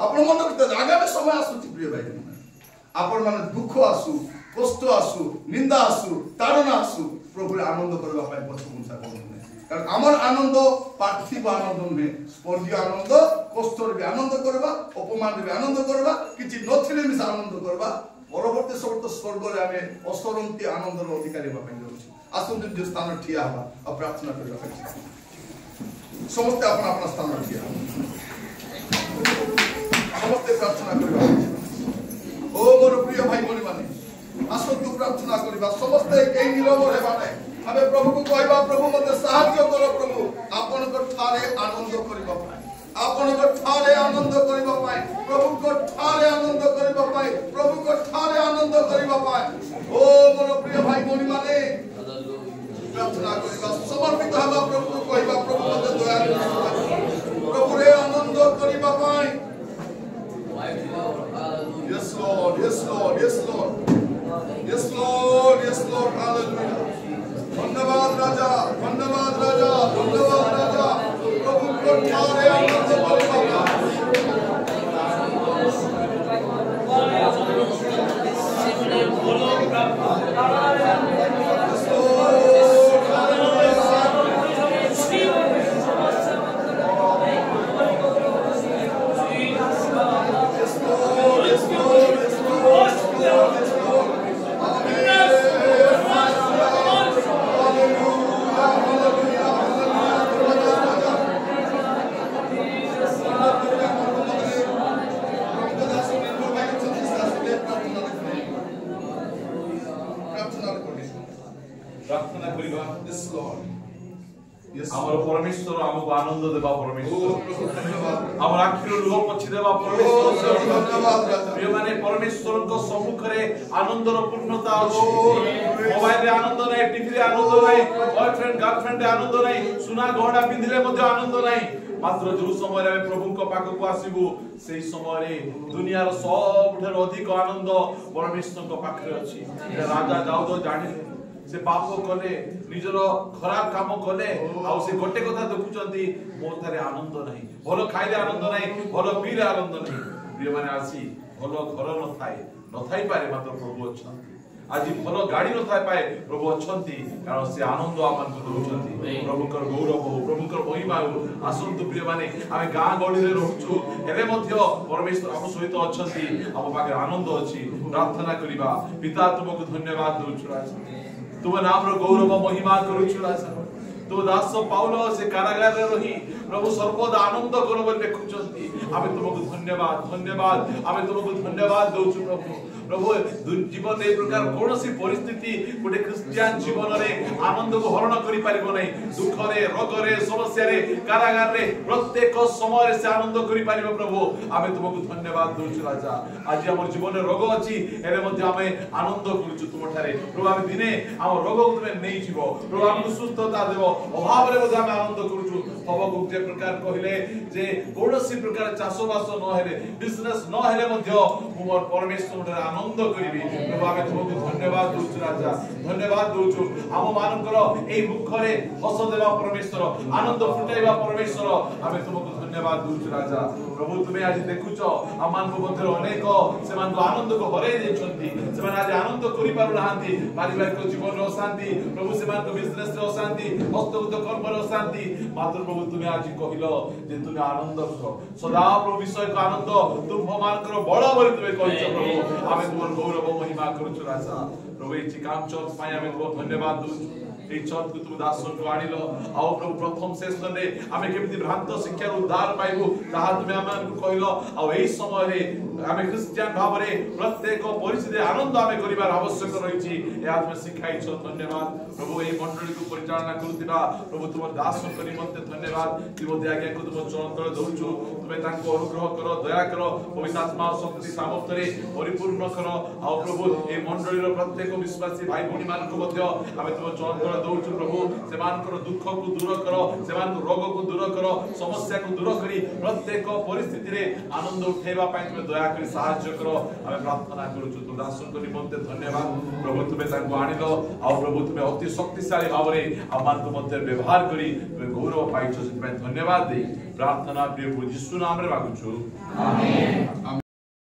आपण मन के आगामी समय आसुची प्रिय भाई आपण माने दुख आसु कष्ट आसु निंदा आसु ताड़ना आसु प्रभु आनंद करबा पाए पछमुसा करने कारण हमर आनंद पार्थिव आनंद नुहे स्वर्गीय आनंद कष्ट रे आनंद करबा अपमान रे आनंद करबा किछि नथिले मिस आनंद करबा परवर्ती सब तो स्वर्ग रे हमें असरंती आनंद रो अधिकारी बा पाए जाउछि आसुन जो स्थान ठिया हवा और प्रार्थना करबा पाए समस्त अपना अपना स्थान ठिया समस्त प्रार्थना करबा ओ मोर प्रिय भाई बहनी माने आसतु प्रार्थना करबा समस्त एकै नीरव हेबा नै हमें प्रभु को कहबा प्रभु मते सहायता करो प्रभु आपन को थारे आनंद करबा पाए आपन को थारे आनंद करबा पाए प्रभु को थारे आनंद करबा पाए प्रभु को थारे आनंद करबा पाए ओ मोर प्रिय भाई बहनी माने प्रार्थना करबा समर्पित हबा प्रभु को कहबा प्रभु मते दया करो प्रभु रे आनंद करबा पाए Yes Lord, yes Lord, yes Lord. Yes Lord, yes Lord, hallelujah. धन्यवाद राजा, धन्यवाद राजा, धन्यवाद राजा. प्रभु को थारे आनंद करबा Yes. ଆମର ପରମେଶ୍ୱର ଆମକୁ ଆନନ୍ଦ ଦେବା ପରମେଶ୍ୱର ଧନ୍ୟବାଦ ଆମର ଆଖିରୁ ଲୁହ ପୋଛି ଦେବା ପରମେଶ୍ୱର ଧନ୍ୟବାଦ ରାଜା ପ୍ରିୟମାନେ ପରମେଶ୍ୱରଙ୍କ ସମ୍ମୁଖରେ ଆନନ୍ଦର ପୂର୍ଣ୍ଣତା ଅଛି ମୋବାଇଲରେ ଆନନ୍ଦ ନାହିଁ ଟିଭିରେ ଆନନ୍ଦ ନାହିଁ ବୟଫ୍ରେଣ୍ଡ ଗାର୍ଲଫ୍ରେଣ୍ଡରେ ଆନନ୍ଦ ନାହିଁ ସୁନା ଗହଣା ପିନ୍ଧିଲେ ମଧ୍ୟ ଆନନ୍ଦ ନାହିଁ ମାତ୍ର ଯୋଉ ସମୟରେ ଆମେ ପ୍ରଭୁଙ୍କ ପାଖକୁ ଆସିବୁ ସେଇ ସମୟରେ ଦୁନିଆର ସବୁଠାରୁ ଅଧିକ ଆନନ୍ଦ ପରମେଶ୍ୱରଙ୍କ ପାଖରେ ଅଛି ରାଜା ଦାଉଦ ଜାଣିଲେ से पाप कले निजर खराब काम कले आ से गोटे कथा देखुचंती मोर थारे आनंद नहीं भलो खाइले आनंद नहीं भलो पीले आनंद नहीं प्रिय माने आसी भलो घर न थाई पारे मात्र प्रभु अछंती आज भलो गाड़ी न थाई पाए प्रभु अछंती कारण से आनंद आमन को दोचंती प्रभुकर गौरव हो प्रभुकर महिमा हो आसंतु प्रिय माने आमे गां गळी रे रहउछु एबे मध्य परमेश्वर हम सहित अछंती हम पाके आनंद अछि प्रार्थना करिबा पिता तुमको धन्यवाद दोछु राजा तुम नाम रो गौरव महिमा करूछु राजा तो दास पाउल से कारागार रे रही प्रभु सर्वदा आनंद करो बोल लिखुचंती आमे तुमको धन्यवाद धन्यवाद आमे तुमको धन्यवाद दोछु प्रभु प्रभु जीवन ए प्रकार कोनोसी परिस्थिति गोटे क्रिश्चियन जीवन रे आनंद को हरण करि पारिबो नै दुख रे रोग रे समस्या रे कारागार रे प्रत्येक समय रे से आनंद करि पारिबो प्रभु आमे तुमको धन्यवाद दोछु राजा आज हमर जीवन रे रोग अछि एरे मध्ये आमे आनंद करूछु तुम ठारे प्रभु आमे दिने हम रोग को तुमे नै जीवो प्रभु हमको सुस्थता देबो अभाव रे मध्ये आमे आनंद करूछु हबो जे प्रकार कहिले जे कोनोसी प्रकार चासो बासो न हेले बिजनेस न हेले मध्ये मोर परमेश्वर रे आनंद करिबी प्रभु आमे तुमको धन्यवाद दोछु राजा धन्यवाद दोछु हम मानकर एई मुख रे हस देबा परमेश्वर आनंद फुटाइबा परमेश्वर आमे तुमको धन्यवाद दोछु राजा प्रभु तुमे आज देखुचो आमान को मध्य अनेक सेमान को आनंद को हरै देछंती सेमान आज आनंद करि पारु नाहंती पारिवारिक जीवन रो शांति प्रभु सेमान को बिजनेस रो शांति हस्तगत कर्म रो शांति मात्र प्रभु तुमे आज कहिलो जे तुमे आनंद करो सदा प्रभु विषय को आनंद तुम मानकर बड़ बोली तुमे कहिছো प्रभु आमे तुमर गौरव महिमा करूछु राजा प्रभु एची काम चर्च पाए आमे तुमको धन्यवाद दोछु ए चर्च को तुम दासन को आनिलो आओ प्रभु प्रथम सेशन रे आमे केमिति भ्रांत शिक्षा उद्धार पाइबो ताहा तुमे आमान को कहिलो आ एई समय रे आमे क्रिश्चियन भाव रे प्रत्येक परिस्थिति आनंद आमे करिबार आवश्यक रहिछि ए आत्मा शिखाइछो धन्यवाद प्रभु ए मंडली को परिचालना करूतिबा प्रभु तुम दासन करि मते धन्यवाद तिमोते आज्ञा को तुम चरण तळे दउछु तुमे ताको अनुग्रह करो दया करो पवित्र आत्मा शक्ति सामर्थ्य रे परिपूर्ण करो आ प्रभु ए मंडली रो प्रत्येक विश्वासी भाई भणी मान को मध्य आमे तुम चरण तळे दउछु प्रभु सेमानकर दुख को दूर करो सेमानकर रोग को दूर करो समस्या को दूर करी प्रत्येक परिस्थिति रे आनंद उठेबा पय तुमे दया करी सहायता करो आमे प्रार्थना करूछु तू दासन करी मते धन्यवाद प्रभु तुमे ताको आनिलो आ प्रभु तुमे अति शक्तिशाली भाव रे आमान को मते व्यवहार करी तुमे गौरव पाइछो सेति धन्यवाद दे प्रार्थना प्रिय प्रभु यीशु नाम रे मागुछु आमेन।